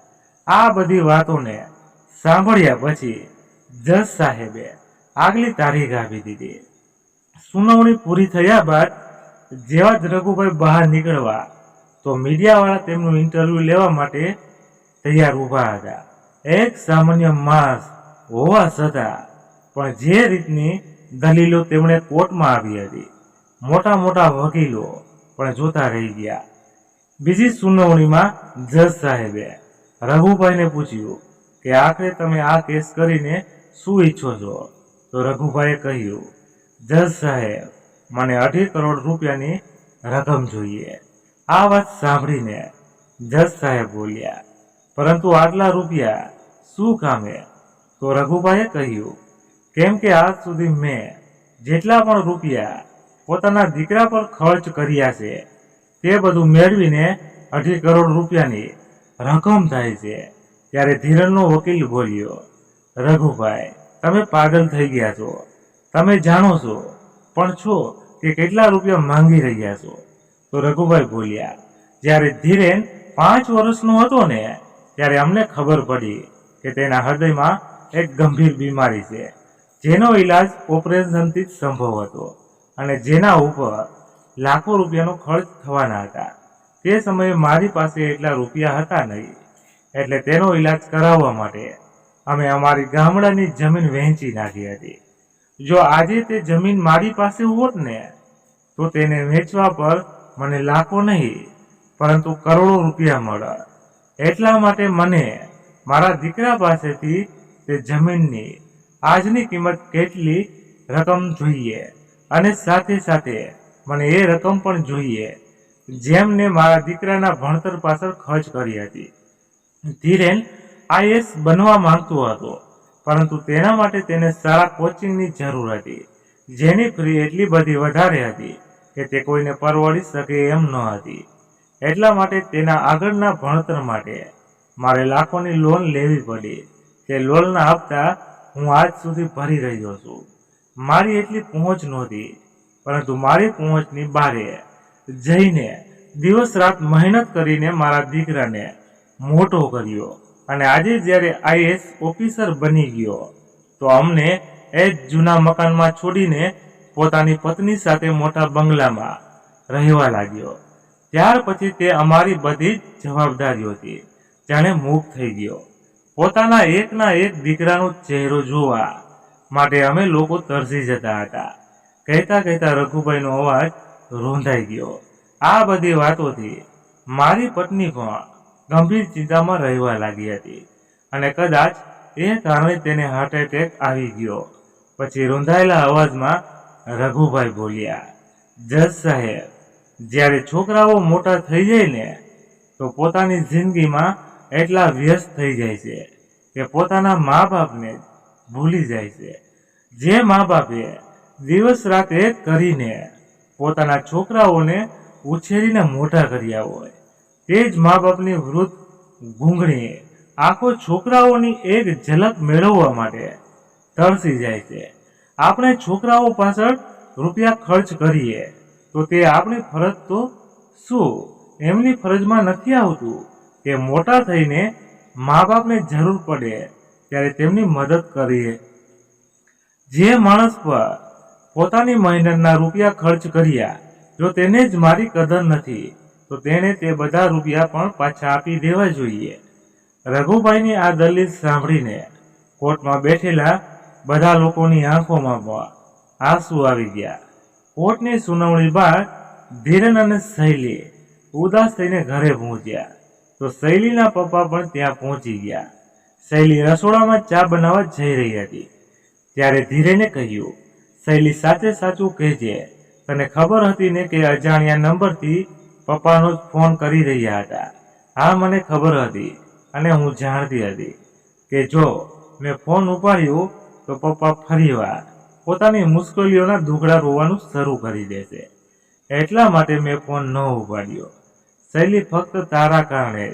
[SPEAKER 1] આ બધી વાતોને સાંભળ્યા પછી જજ સાહેબે આગલી તારીખ આપી દીધી. સુનાવણી પૂરી થયા બાદ જેવા જ રઘુભાઈ બહાર નીકળવા તો મીડિયાવાળા તેમનું ઇન્ટરવ્યૂ લેવા માટે તૈયાર ઊભા હતા. એક સામાન્ય માણસ હોવા છતાં પણ જે રીતની દલીલો તેમણે કોર્ટમાં આવી હતી, મોટા મોટા વકીલો પણ જોતા રહી ગયા. બીજી સુનાવણીમાં જજ સાહેબે રઘુભાઈને પૂછ્યું કે આખરે તમે આ કેસ કરીને શું ઈચ્છો છો? તો રઘુભાઈએ કહ્યું, જજ સાહેબ, મને 2.5 કરોડ રૂપિયાની રકમ જોઈએ. આ વાત સાંભળીને જજ સાહેબ બોલ્યા, પરંતુ આટલા રૂપિયા શું કામે? તો રઘુભાઈએ કહ્યું, કેમ કે આજ સુધી મેં જેટલા પણ રૂપિયા પોતાના દીકરા પર ખર્ચ કર્યા છે તે બધું મેળવીને 2.5 કરોડ રૂપિયાની રકમ થાય છે. ત્યારે ધીરનનો વકીલ બોલ્યો, રઘુભાઈ, તમે પાગલ થઈ ગયા છો. તમે જાણો છો પણ છો કે કેટલા રૂપિયા માંગી રહ્યા છો? તો રઘુભાઈ બોલ્યા, જ્યારે ધીરેન 5 વર્ષનો હતો ને ત્યારે અમને ખબર પડી કે તેના હૃદયમાં એક ગંભીર બીમારી છે, જેનો ઈલાજ ઓપરેશનથી જ સંભવ હતો અને જેના ઉપર લાખો રૂપિયાનો ખર્ચ થવાના હતા. તે સમયે મારી પાસે એટલા રૂપિયા હતા નહીં, એટલે તેનો ઈલાજ કરાવવા માટે અમે અમારી ગામડાની જમીન વહેંચી નાખી હતી. જો આજે તે જમીન મારી પાસે હોત ને તો તેને વેચવા પર મને લાખો નહીં પરંતુ કરોડો રૂપિયા મળે. એટલા માટે મને મારા દીકરા પાસેથી તે જમીનની આજની કિંમત કેટલી રકમ જોઈએ અને સાથે સાથે મને એ રકમ પણ જોઈએ જેમને મારા દીકરાના ભણતર પાછળ ખર્ચ કરી હતી. ધીરેન IAS બનવા માંગતો હતો, પરંતુ તેના માટે તેને સારા કોચિંગની જરૂર હતી, જેની ફી એટલી બધી વધારે હતી કે તે કોઈને પરવડી શકે એમ ન હતી. એટલા માટે તેના આગળના ભણતર માટે મારે લાખોની લોન લેવી પડી. તે લોનના હપ્તા હું આજ સુધી ભરી રહ્યો છું. મારી એટલી પહોંચ નહોતી, પરંતુ મારી પહોંચની બારે જઈને દિવસ રાત મહેનત કરીને મારા દીકરાને મોટો કર્યો અને આજે જ્યારે IAS ઓફિસર બની ગયો તો અમને એ જ જૂના મકાનમાં છોડીને પોતાની પત્ની સાથે મોટા બંગલામાં રહેવા લાગ્યો. ત્યાર પછી તે અમારી બધી જ જવાબદારીઓથી જાણે મુક્ત થઈ ગયો. પોતાના એકના એક દીકરાનો ચહેરો જોવા માટે અમે લોકો તરસી જતા હતા. કહેતા કહેતા રઘુભાઈનો અવાજ રોંધાઈ ગયો. આ બધી વાતોથી મારી પત્ની પણ ગંભીર ચિંતામાં રહેવા લાગી હતી અને કદાચ એ કારણે તેને હાર્ટ એટેક આવી ગયો. પછી રૂંધાયેલા અવાજમાં રઘુભાઈ બોલ્યા, જજ સાહેબ, જ્યારે છોકરાઓ મોટા થઈ જાય ને તો પોતાની જિંદગીમાં એટલા વ્યસ્ત થઈ જાય છે કે પોતાના મા બાપને ભૂલી જાય છે. જે મા બાપે દિવસ રાત એક કરીને પોતાના છોકરાઓને ઉછેરીને મોટા કર્યા હોય, તે જ મા બાપની વૃદ્ધ ગૂંગણી આંખો છોકરાઓની એક ઝલક મેળવવા માટે તરસી જાય છે. આપણે છોકરાઓ પાછળ રૂપિયા ખર્ચ કરીએ તો તે આપણી ફરજ તો શું એમની ફરજમાં નથી આવતું કે મોટા થઈને મા બાપને જરૂર પડે ત્યારે તેમની મદદ કરીએ. જે માણસ પર પોતાની મહેનતના રૂપિયા ખર્ચ કર્યા, જો તેને જ મારી કદર નથી તો તેણે તે બધા રૂપિયા પણ પાછા આપી દેવા જોઈએ. રઘુભાઈની આ દલીલ સાંભળીને કોર્ટમાં બેઠેલા બધા લોકોની આંખોમાં પણ આંસુ આવી ગયા. કોર્ટની સુનાવણી બાદ ધીરેન અને શૈલી ઉદાસ થઈને ઘરે પહોંચ્યા તો શૈલીના પપ્પા પણ ત્યાં પહોંચી ગયા. શૈલી રસોડામાં ચા બનાવવા જઈ રહી હતી ત્યારે ધીરેને કહ્યું, શૈલી સાચે સાચું કહેજે, તને ખબર હતી ને કે અજાણ્યા નંબરથી પપ્પાનો જ ફોન કરી રહ્યા હતા? હા, મને ખબર હતી અને હું જાણતી હતી કે જો મેં ફોન ઉપાડ્યો તો પપ્પા ફરીવાર પોતાની મુશ્કેલીઓના દુખડા રોવાનું શરૂ કરી દેશે, એટલા માટે મેં ફોન ન ઉપાડ્યો. શૈલી, ફક્ત તારા કારણે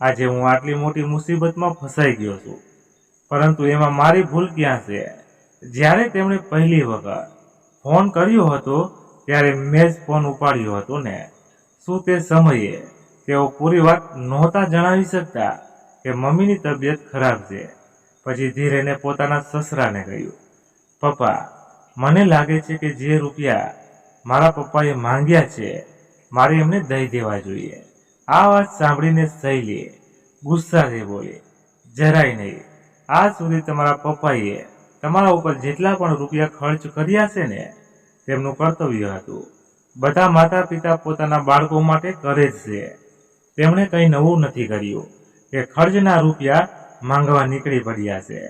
[SPEAKER 1] આજે હું આટલી મોટી મુસીબતમાં ફસાઈ ગયો છું, પરંતુ એમાં મારી ભૂલ ક્યાં છે? જ્યારે તેમણે પહેલી વખત ફોન કર્યો હતો ત્યારે મેં જ ફોન ઉપાડ્યો હતો ને? શું તે સમયે તેઓ પૂરી વાત નહોતા જણાવી શકતા કે મમ્મીની તબિયત ખરાબ છે? પછી ધીરેને પોતાના સસરાને કહ્યું, પપ્પા, મને લાગે છે કે જે રૂપિયા મારા પપ્પાએ માંગ્યા છે મારે એમને દઈ દેવા જોઈએ. આ વાત સાંભળીને શૈલી ગુસ્સાથી બોલી, જરાય નહીં. આજ સુધી તમારા પપ્પાએ તમારા ઉપર જેટલા પણ રૂપિયા ખર્ચ કર્યા છે ને તેમનું કર્તવ્ય હતું. બધા માતા પિતા પોતાના બાળકો માટે કરે જ છે. તેમણે કંઈ નવું નથી કર્યું કે ખર્ચના રૂપિયા માંગવા નીકળી પડ્યા છે.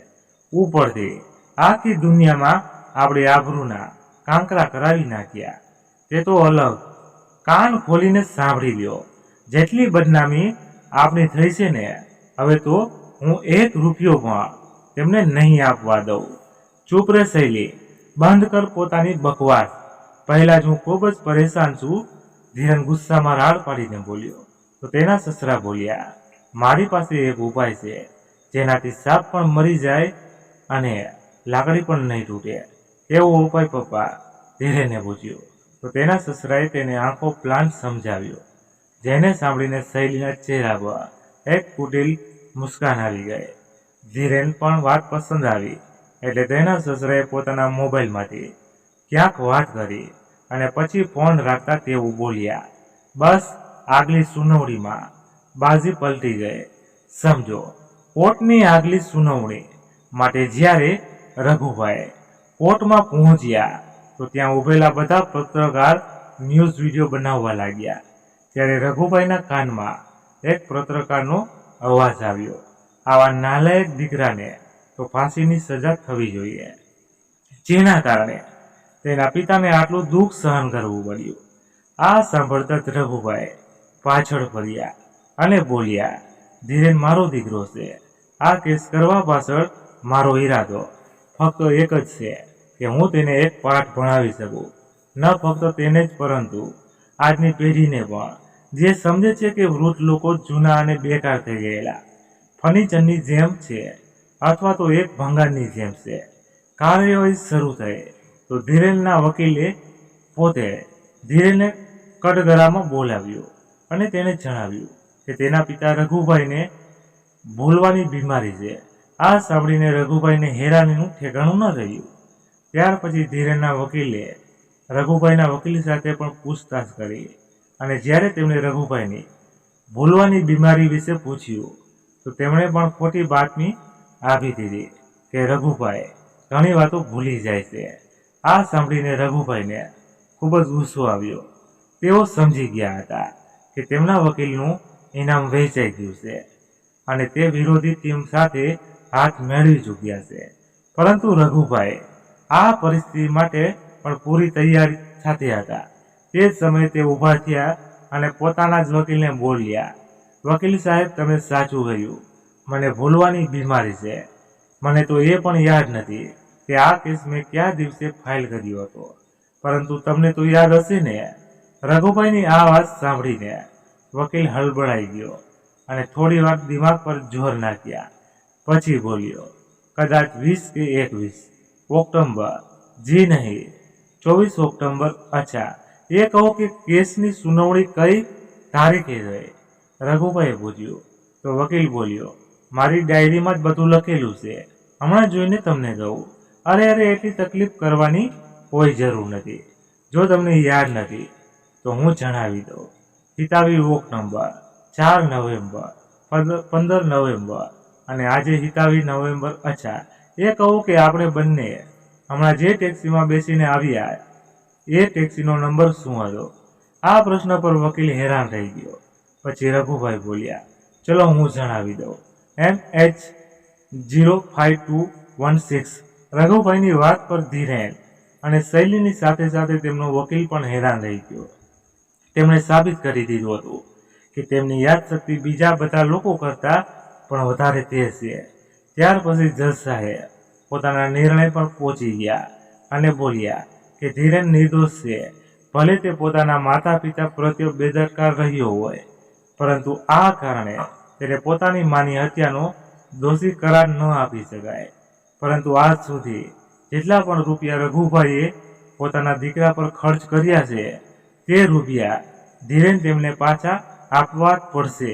[SPEAKER 1] ઉપરથી આખી દુનિયામાં આપણે આબરૂના કાંકરા કરાવી નાખ્યા. તે તો અલગ. કાન ખોલીને સાંભળી લ્યો, જેટલી બદનામી આપણી થઈ છે ને, હવે તો હું 1 રૂપિયો પણ તેમને નહીં આપવા દઉં. ચૂપ રે શૈલી, બંધ કર પોતાની બકવાસ. પહેલા જ હું ખૂબ જ પરેશાન છું. ધીરન ગુસ્સામાં રાડ પાડીને બોલ્યો તો તેના સસરા બોલ્યા, મારી પાસે એક ઉપાય છે જેનાથી સાપ પણ મરી જાય અને લાકડી પણ નહીં તૂટે. એવો ઉપાય પપ્પા? ધીરેને પૂછ્યું તો તેના સસરાએ તેને આંખો પ્લાન સમજાવ્યો, જેને સાંભળીને શૈલીના ચહેરા પર એક કુટિલ મુસ્કાન આવી ગઈ. ધીરેન પણ વાત પસંદ આવી એટલે તેના સસરાએ પોતાના મોબાઈલમાંથી ક્યાંક વાત કરી અને પછી ફોન રાખતા તેઓ બોલ્યા, બસ આગલી સુનાવણીમાં બાજી પલટી ગઈ. સમજો, કોર્ટની આગલી સુનાવણી માટે જ્યારે રઘુભાઈ કોર્ટમાં પહોંચ્યા તો ત્યાં ઉભેલા બધા પત્રકાર ન્યૂઝ વિડીયો બનાવવા લાગ્યા. ત્યારે રઘુભાઈના કાનમાં એક પત્રકારનો અવાજ આવ્યો, આવા નાલાયક દીકરાને તો ફાંસીની સજા થવી જોઈએ, જેના કારણે તેના પિતાને આટલું દુઃખ સહન કરવું પડ્યું. આ સાંભળતા જ રઘુભાઈ પાછળ ફર્યા અને બોલ્યા, ધીરેન મારો દીકરો છે. આ કેસ કરવા પાછળ મારો ઈરાદો ફક્ત એક જ છે કે હું તેને એક પાઠ ભણાવી શકું. ન ફક્ત તેને જ પરંતુ આજની પેઢીને પણ, જે સમજે છે કે વૃદ્ધ લોકો જૂના અને બેકાર થઈ ગયેલા ફર્નિચરની જેમ છે અથવા તો એક ભંગારની જેમ છે. કાર્યવાહી શરૂ થઈ તો ધીરેનના વકીલે પોતે ધીરેને કટઘરામાં બોલાવ્યો અને તેને જણાવ્યું કે તેના પિતા રઘુભાઈને ભૂલવાની બીમારી છે. આ સાંભળીને રઘુભાઈને હેરાનીનું ઠેકાણું ન રહ્યું. ત્યાર પછી ધીરેનના વકીલે રઘુભાઈના વકીલ સાથે પણ પૂછતાછ કરી અને જ્યારે તેમણે રઘુભાઈની ભૂલવાની બીમારી વિશે પૂછ્યું તો તેમણે પણ ખોટી બાતમી આપી દીધી કે રઘુભાઈ ઘણી વાતો ભૂલી જાય છે. આ સાંભળીને રઘુભાઈને ખૂબ જ ગુસ્સો આવ્યો. તેઓ સમજી ગયા હતા કે તેમના વકીલનું ઇનામ વહેંચાઈ ગયું છે અને તે વિરોધી ટીમ સાથે હાથ મેળવી ચૂક્યા છે. પરંતુ રઘુભાઈ આ પરિસ્થિતિ માટે પણ પૂરી તૈયારી સાથે હતા. તે જ સમયે તે ઊભા થયા અને પોતાના જ વકીલને બોલ્યા, વકીલ સાહેબ, તમે સાચું કહ્યું. મને ભૂલવાની બીમારી છે. મને તો એ પણ યાદ નથી કે આ કેસ મેં કયા દિવસે ફાઇલ કર્યો હતો. પરંતુ તમને તો યાદ હશે ને? રઘુભાઈની આ વાત સાંભળીને વકીલ હળબળાઈ ગયો અને થોડી વાર દિમાગ પર જોર નાખ્યા. પછી બોલ્યો, કદાચ 20 કે 21 ઓક્ટોબર. જી નહીં, 24 ઓક્ટોબર. અચ્છા, એ કહો કે કેસની સુનાવણી કઈ તારીખે થઈ? રઘુભાઈએ પૂછ્યું. તો વકીલ બોલ્યો, મારી ડાયરીમાં જ બધું લખેલું છે, હમણાં જોઈને તમને કહું. અરે એટલી તકલીફ કરવાની કોઈ જરૂર નથી. જો તમને યાદ નથી તો હું જણાવી દઉં. હિતાવી વોક નંબર 4 નવેમ્બર, 15 નવેમ્બર અને આજે હિતાવી નવેમ્બર. અચ્છા, એ કહું કે આપણે બંને હમણાં જે ટેક્સીમાં બેસીને આવ્યા એ ટેક્સીનો નંબર શું હતો? આ પ્રશ્ન પર વકીલ હેરાન થઈ ગયો. પછી રઘુભાઈ બોલ્યા, ચલો હું જણાવી દઉં, MH05216. રઘુભાઈની વાત પર ધીરેન અને શૈલીની સાથે સાથે તેમનો વકીલ પણ હેરાન થઈ ગયો. તેમણે સાબિત કરી દીધું હતું કે તેમની યાદશક્તિ બીજા બધા લોકો કરતાં પણ વધારે તેજ છે. ત્યાર પછી જજ સાહેબ પોતાના નિર્ણય પર પહોંચી ગયા અને બોલ્યા કે ધીરેન નિર્દોષ છે. ભલે તે પોતાના માતા પિતા પ્રત્યે બેદરકાર રહ્યો હોય, પરંતુ આ કારણે તેને પોતાની માની હત્યાનો દોષી કરાર ન આપી શકાય. પરંતુ આજ સુધી જેટલા પણ રૂપિયા રઘુભાઈએ પોતાના દીકરા પર ખર્ચ કર્યા છે તે રૂપિયા ધીરેન તેમને પાછા આપવા જ પડશે.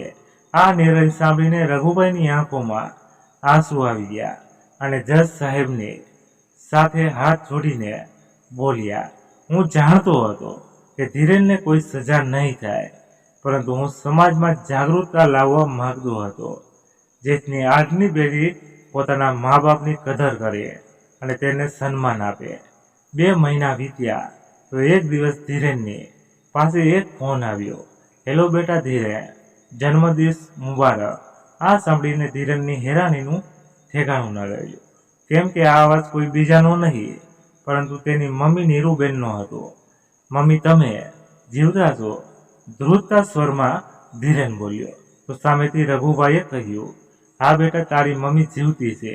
[SPEAKER 1] આ નિર્ણય સાંભળીને રઘુભાઈની આંખોમાં આંસુ આવી ગયા અને જજ સાહેબને સાથે હાથ જોડીને બોલ્યા, હું જાણતો હતો કે ધીરેનને કોઈ સજા નહીં થાય, પરંતુ હું સમાજમાં જાગૃતતા લાવવા માંગતો હતો, જેથી આજની પેઢી પોતાના મા બાપની કદર કરે અને તેને સન્માન આપે. 2 મહિના વીત્યા તો એક દિવસ ધીરેનની પાસે એક ફોન આવ્યો. હેલો બેટા ધીરેન, જન્મદિવસ મુબારક. આ સાંભળીને ધીરેનની હેરાનીનું ઠેકાણું ન રહ્યું, કેમ કે આ અવાજ કોઈ બીજાનો નહીં પરંતુ તેની મમ્મી નીરુબેનનો હતો. મમ્મી, તમે જીવતા છો? ધ્રુજતા સ્વરમાં ધીરેન બોલ્યો. તો સામેથી રઘુભાઈએ કહ્યું, હા બેટા, તારી મમ્મી જીવતી છે.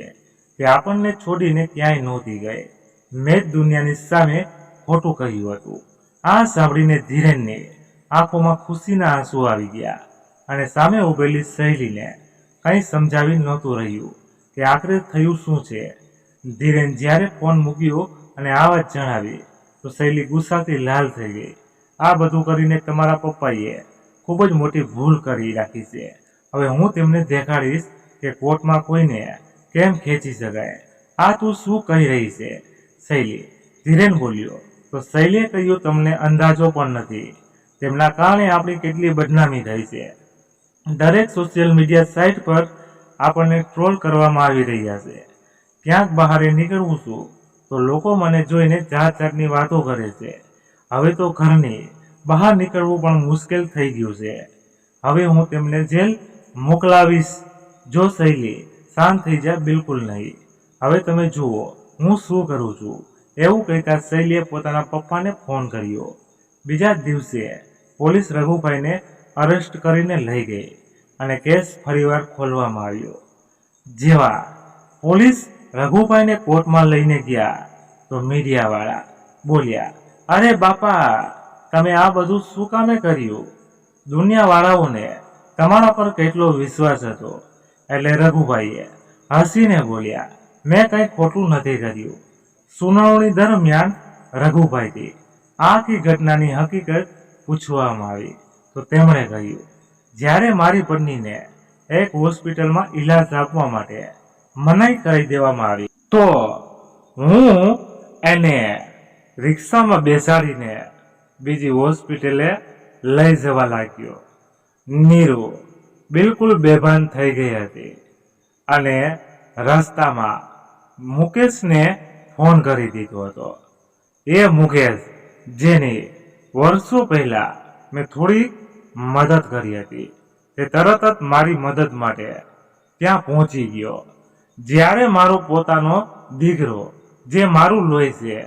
[SPEAKER 1] તે આપણને છોડીને ક્યાંય નહોતી ગઈ. મેં જ દુનિયાની સામે ખોટું કહ્યું હતું. આ સાંભળીને ધીરેનની આંખોમાં ખુશીના આંસુ આવી ગયા અને સામે ઉભેલી શૈલીને કંઈ સમજાવી નહોતું રહ્યું કે આખરે થયું શું છે. ધીરેન જ્યારે ફોન મૂક્યો અને આ વાત જણાવી તો શૈલી ગુસ્સાથી લાલ થઈ ગઈ. આ બધું કરીને તમારા પપ્પાએ ખૂબ જ મોટી ભૂલ કરી રાખી છે. હવે હું તેમને દેખાડીશ કે કોર્ટમાં કોઈને કેમ ખેંચી શકાય. આ તું શું કહી રહી છે શૈલી? ધીરેન બોલ્યો. તો શૈલીએ કહ્યું, તમને અંદાજો પણ નથી તેમના કારણે આપણી કેટલી બદનામી થઈ છે. દરેક સોશિયલ મીડિયા સાઇટ પર આપણને ટ્રોલ કરવામાં આવી રહ્યા છે. ક્યાંક બહાર નીકળવું છું તો લોકો મને જોઈને જાત જાતની વાતો કરે છે. હવે તો ઘરની બહાર નીકળવું પણ મુશ્કેલ થઈ ગયું છે. હવે હું તેમને જેલ મોકલાવીશ. જો શૈલી, શાંત થઈ જા. બિલકુલ નહીં. હવે તમે જુઓ હું શું કરું છું. એવું કહેતા શૈલીએ પોતાના પપ્પાને ફોન કર્યો. બીજા દિવસે પોલીસ રઘુભાઈને અરેસ્ટ કરીને લઈ ગઈ અને કેસ ફરીવાર ખોલવામાં આવ્યો. જેવા પોલીસ રઘુભાઈને કોર્ટમાં લઈને ગયા તો મીડિયાવાળા બોલ્યા, અરે બાપા, તમે આ બધું શું કામે કર્યું? દુનિયાવાળાઓને તમારા પર કેટલો વિશ્વાસ હતો. એટલે રઘુભાઈએ હસીને બોલ્યા, મેં કંઈ ખોટું નથી કર્યું. સુનાવણી દરમિયાન રઘુભાઈથી આખી ઘટનાની હકીકત પૂછવામાં આવી તો તેમણે કહ્યું, જ્યારે મારી પત્નીને એક હોસ્પિટલમાં ઈલાજ આપવા માટે મનાઈ કરી દેવામાં આવી તો હું એને રિક્ષામાં બેસાડીને બીજી હોસ્પિટલે લઈ જવા લાગ્યો. નીરુ બિલકુલ બેભાન થઈ ગઈ હતી અને રસ્તામાં મુકેશને ફોન કરી દીધો હતો. એ મુકેશ જેની વર્ષો પહેલા મેં થોડી મદદ કરી હતી, તે તરત જ મારી મદદ માટે ત્યાં પહોંચી ગયો. જ્યારે મારો પોતાનો દીકરો જે મારું લોહી છે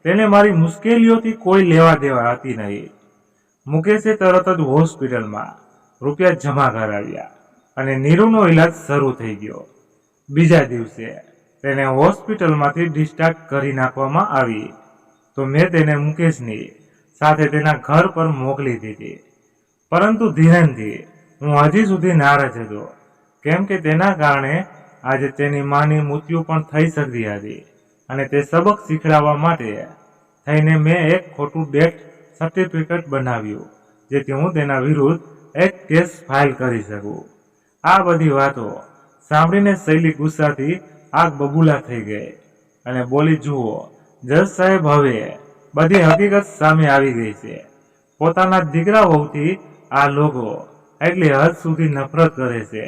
[SPEAKER 1] તેને મારી મુશ્કેલીઓથી કોઈ લેવા દેવા હતી નહીં. મુકેશે તરત જ હોસ્પિટલમાં રૂપિયા જમા કરાવ્યા અને નીરુનો ઈલાજ શરૂ થઈ ગયો. બીજા દિવસે તેને હોસ્પિટલમાંથી ડિસ્ચાર્જ કરી નાખવામાં આવી તો મેં તેને મુકેશની સાથે તેના ઘર પર મોકલી દીધી. પરંતુ ધીરેનથી હું હજી સુધી નારાજ હતો, કેમ કે તેના કારણે આજે તેની માની મૃત્યુ પણ થઈ શકતી હતી અને તે સબક શીખડાવવા માટે થઈને મેં એક ખોટું ડેથ સર્ટિફિકેટ બનાવ્યું, જેથી હું તેના વિરુદ્ધ એક કેસ ફાઇલ કરી શકું. આ બધી વાતો સાંભળીને શૈલી ગુસ્સાથી આગ બબૂલા થઈ ગઈ અને બોલી, જુઓ જજ સાહેબ, હવે બધી હકીકત સામે આવી ગઈ છે. પોતાના દીકરા વહુથી આ લોકો એટલી હદ સુધી નફરત કરે છે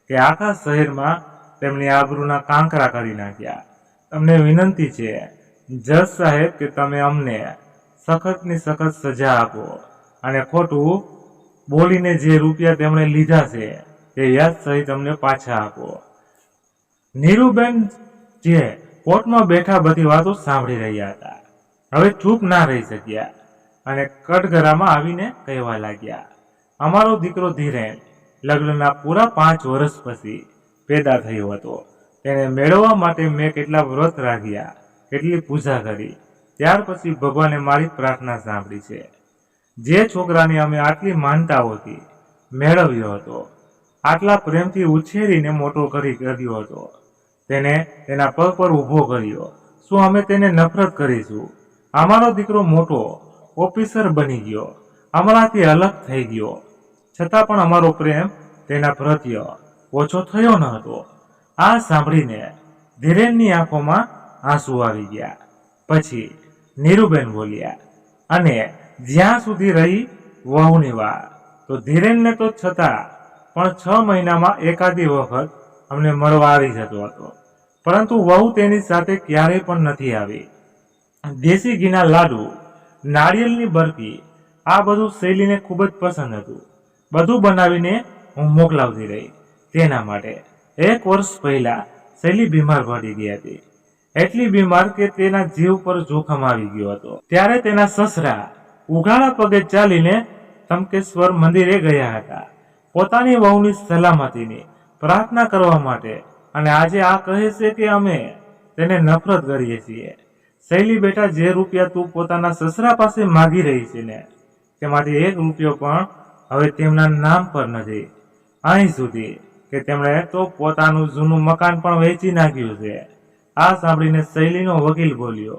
[SPEAKER 1] કે આખા શહેરમાં તેમની આબરૂના કાંકરા કરી નાખ્યા. તમને વિનંતી છે જજ સાહેબ કે તમે અમને સખતની સખત સજા આપો અને ખોટું બોલીને જે રૂપિયા તેમણે લીધા છે તે વ્યાજ સહિત અમને પાછા આપો. નીરુબેન જે કોર્ટમાં બેઠા બધી વાતો સાંભળી રહ્યા હતા, હવે ચૂપ ના રહી શક્યા અને કટઘરામાં આવીને કહેવા લાગ્યા, અમારો દીકરો ધીરેન લગ્નના પૂરા 5 વર્ષ પછી પેદા થયો હતો. તેને મેળવવા માટે મેં કેટલા વ્રત રાખ્યા, કેટલી પૂજા કરી, ત્યાર પછી ભગવાને મારી પ્રાર્થના સાંભળી છે. જે છોકરાને અમે આટલી માનતાઓથી મેળવ્યો હતો, આટલા પ્રેમથી ઉછેરીને મોટો કર્યો હતો, તેને તેના પગ પર ઊભો કર્યો, શું અમે તેને નફરત કરીશું? અમારો દીકરો મોટો ઓફિસર બની ગયો, અમારાથી અલગ થઈ ગયો, છતાં પણ અમારો પ્રેમ તેના પ્રત્યે ઓછો થયો ન હતો. આ સાંભળીને ધીરેનની આંખોમાં આંસુ આવી ગયા. પછી નીરુબેન બોલ્યા, અને જ્યાં સુધી રહી વહુની વાત, તો ધીરેનને તો છતાં પણ 6 મહિનામાં એકાદી વખત અમને મળવા આવી જતો હતો, પરંતુ વહુ તેની સાથે ક્યારેય પણ નથી આવી. દેશી ઘીના લાડુ, નાળિયેરની બરફી, આ બધું શૈલીને ખૂબ જ પસંદ હતું. બધું બનાવીને હું મોકલાવતી રહી. તેના માટે 1 વર્ષ પહેલા શૈલી બીમાર પડી ગઈ હતી, એટલી બીમાર કે તેના જીવ પર જોખમ આવી ગયો હતો. ત્યારે તેના સસરા ઉઘાડા પગે ચાલીને તમકેશ્વર મંદિરે ગયા હતા પોતાની વહુની સલામતીની પ્રાર્થના કરવા માટે, અને આજે આ કહે છે કે અમે તેને નફરત કરીએ છીએ. શૈલી બેટા, જે રૂપિયા તું પોતાના સસરા પાસે માગી રહી છે ને, તેમાંથી 1 રૂપિયો પણ હવે તેમના નામ પર નથી. અહીં સુધી કે તેમણે તો પોતાનું જૂનું મકાન પણ વેચી નાખ્યું છે. આ સાંભળીને શૈલીનો વકીલ બોલ્યો,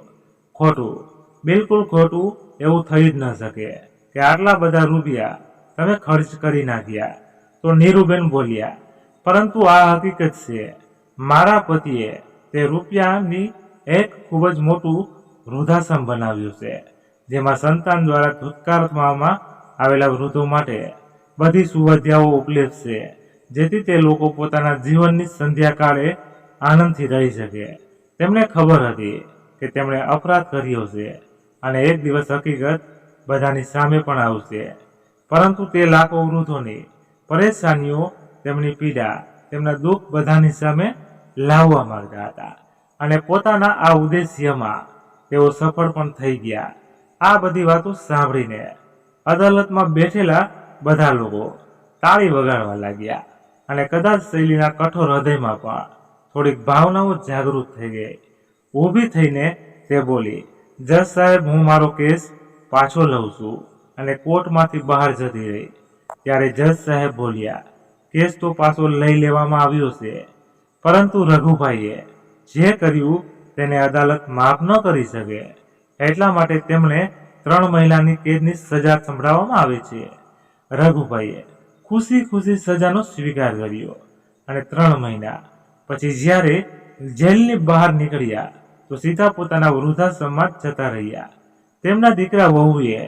[SPEAKER 1] ખોટું, બિલકુલ ખોટું, એવું થઈ જ ન શકે કે આટલા બધા રૂપિયા તમે ખર્ચ કરી નાખ્યા. તો નીરુબેન બોલ્યા, પરંતુ આ હકીકત છે, મારા પતિએ તે રૂપિયાની એક ખૂબ જ મોટું વૃદ્ધાશ્રમ બનાવ્યું છે, જેમાં સંતાન દ્વારા ધૂતકાળમાં આવેલા વૃદ્ધો માટે બધી સુવિધાઓ ઉપલબ્ધ છે, જેથી તે લોકો પોતાના જીવનની સંધ્યાકાળે આનંદથી રહી શકે. તેમને ખબર હતી કે તેમણે અપરાધ કર્યો છે અને એક દિવસ હકીકત બધાની સામે પણ આવશે, પરંતુ તે લાખો વૃદ્ધોની પરેશાનીઓ, તેમની પીડા, તેમના દુઃખ બધાની સામે લાવવા માંગતા હતા અને પોતાના આ ઉદ્દેશ્યમાં તેઓ સફળ પણ થઈ ગયા. આ બધી વાતો સાંભળીને અદાલતમાં બેઠેલા બધા લોકો તાળી વગાડવા લાગ્યા અને કદાચ શૈલીના કઠોર હૃદયમાં પણ થોડીક ભાવનાઓ જાગૃત થઈ ગઈ. ઊભી થઈને તે બોલી, જજ સાહેબ, હું મારો કેસ પાછો લઉં છું, અને કોર્ટમાંથી બહાર જતી રહી. ત્યારે જજ સાહેબ બોલ્યા, કેસ તો પાછો લઈ લેવામાં આવ્યો છે, પરંતુ રઘુભાઈએ જે કર્યું તેને અદાલત માફ ન કરી શકે, એટલા માટે તેમણે 3 મહિનાની કેદની સજા સંભળાવવામાં આવે છે. રઘુભાઈએ ખુશી ખુશી સજાનો સ્વીકાર કર્યો અને 3 મહિના પછી જ્યારે જેલની બહાર નીકળ્યા તો સીધા પોતાના વૃદ્ધાશ્રમમાં જતા રહ્યા. તેમના દીકરા વહુએ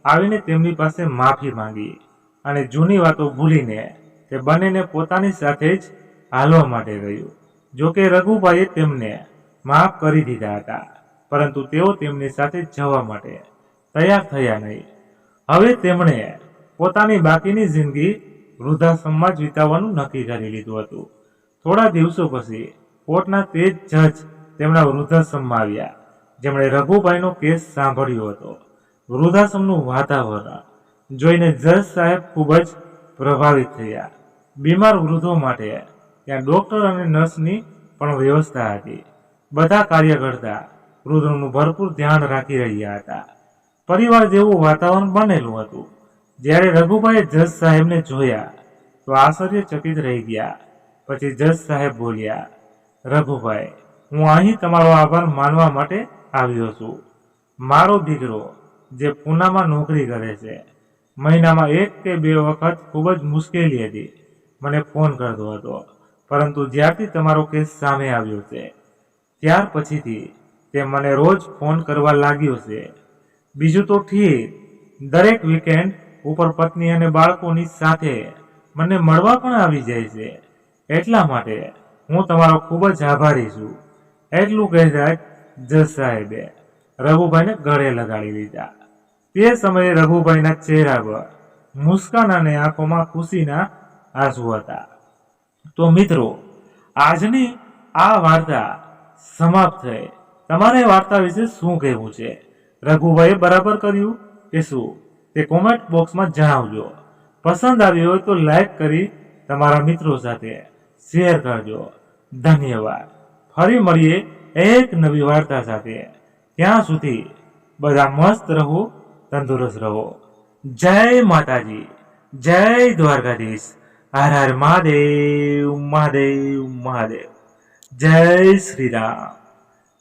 [SPEAKER 1] આવીને તેમની પાસે માફી માંગી અને જૂની વાતો ભૂલીને તે બંનેને પોતાની સાથે જ હાલવા માટે કહ્યું. જોકે રઘુભાઈએ તેમને માફ કરી દીધા હતા, પરંતુ તેઓ તેમની સાથે જવા માટે તૈયાર થયા નહીં. હવે તેમણે પોતાની બાકીની જિંદગી વૃદ્ધાશ્રમમાં જ વિતાવવાનું નક્કી કરી લીધું હતું. થોડા દિવસો પછી કોર્ટના તે જ જજ તેમના વૃદ્ધાશ્રમમાં આવ્યા, જેમણે રઘુભાઈનો કેસ સાંભળ્યો હતો. વૃદ્ધાશ્રમનું વાતાવરણ જોઈને જજ સાહેબ ખૂબ જ પ્રભાવિત થયા. બીમાર વૃદ્ધો માટે ત્યાં ડોક્ટર અને નર્સની પણ વ્યવસ્થા હતી. બધા કાર્યકર્તા વૃદ્ધોનું ભરપૂર ધ્યાન રાખી રહ્યા હતા. પરિવાર જેવું વાતાવરણ બનેલું હતું. જ્યારે રઘુભાઈએ જજ સાહેબને જોયા તો આશ્ચર્યચકિત રહી ગયા. પછી જજ સાહેબ બોલ્યા, રઘુભાઈ, હું અહીં તમારો આભાર માનવા માટે આવ્યો છું. મારો દીકરો જે પૂનામાં નોકરી કરે છે, મહિનામાં 1 કે 2 વખત ખૂબ જ મુશ્કેલી હતી મને ફોન કરતો હતો, પરંતુ જ્યારથી તમારો કેસ સામે આવ્યો છે ત્યાર પછીથી તે મને રોજ ફોન કરવા લાગ્યો છે. બીજું તો ઠીક, દરેક વીકેન્ડ ઉપર પત્ની અને બાળકોની સાથે મને મળવા પણ આવી જાય છે. એટલા માટે હું તમારો ખૂબ જ આભારી છું. એટલું કહેતા જજ સાહેબે રઘુભાઈને ગળે લગાડી લીધા. તે સમયે રઘુભાઈના ચહેરા પર મુસ્કાન અને આંખોમાં ખુશીના આંસુ હતા. તો મિત્રો, આજની આ વાર્તા સમાપ્ત થઈ. તમારે વાર્તા વિશે શું કહેવું છે? રઘુભાઈએ બરાબર કર્યું કે શું? તે કોમેન્ટ બોક્સમાં જણાવજો. પસંદ આવી હોય તો લાઈક કરી તમારા મિત્રો સાથે શેર કરજો. ધન્યવાદ. ફરી મળીએ એક નવી વાર્તા સાથે. ત્યાં સુધી બધા મસ્ત રહો, તંદુરસ્ત રહો. જય માતાજી, જય દ્વારકાધીશ. હર હર મહાદેવ, મહાદેવ, મહાદેવ. જય શ્રી રામ,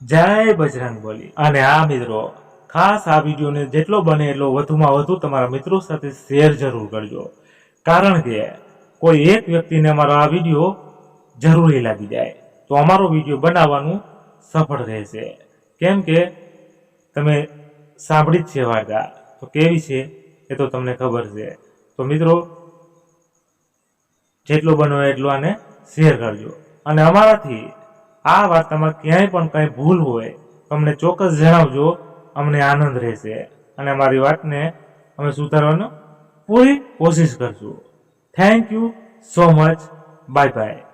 [SPEAKER 1] જય બજરંગબલી. અને આ મિત્રો, ખાસ આ વિડીયોને જેટલો બને એટલો વધુમાં વધુ તમારા મિત્રો સાથે શેર જરૂર કરજો. કારણ કે કોઈ એક વ્યક્તિને અમારો આ વિડીયો જરૂરી લાગી જાય તો અમારો વિડીયો બનાવવાનું સફળ રહેશે. કેમ કે તમે સાંભળી જ છે વાર્તા, તો કેવી છે એ તો તમને ખબર છે. તો મિત્રો, જેટલો બનો એટલો આને શેર કરજો. અને અમારાથી આ વાર્તામાં ક્યાંય પણ કંઈ ભૂલ હોય તો અમને ચોક્કસ જણાવજો. અમને આનંદ રહેશે અને અમારી વાતને અમે સુધારવાનો પૂરી કોશિશ કરશું. Thank you so much. Bye bye.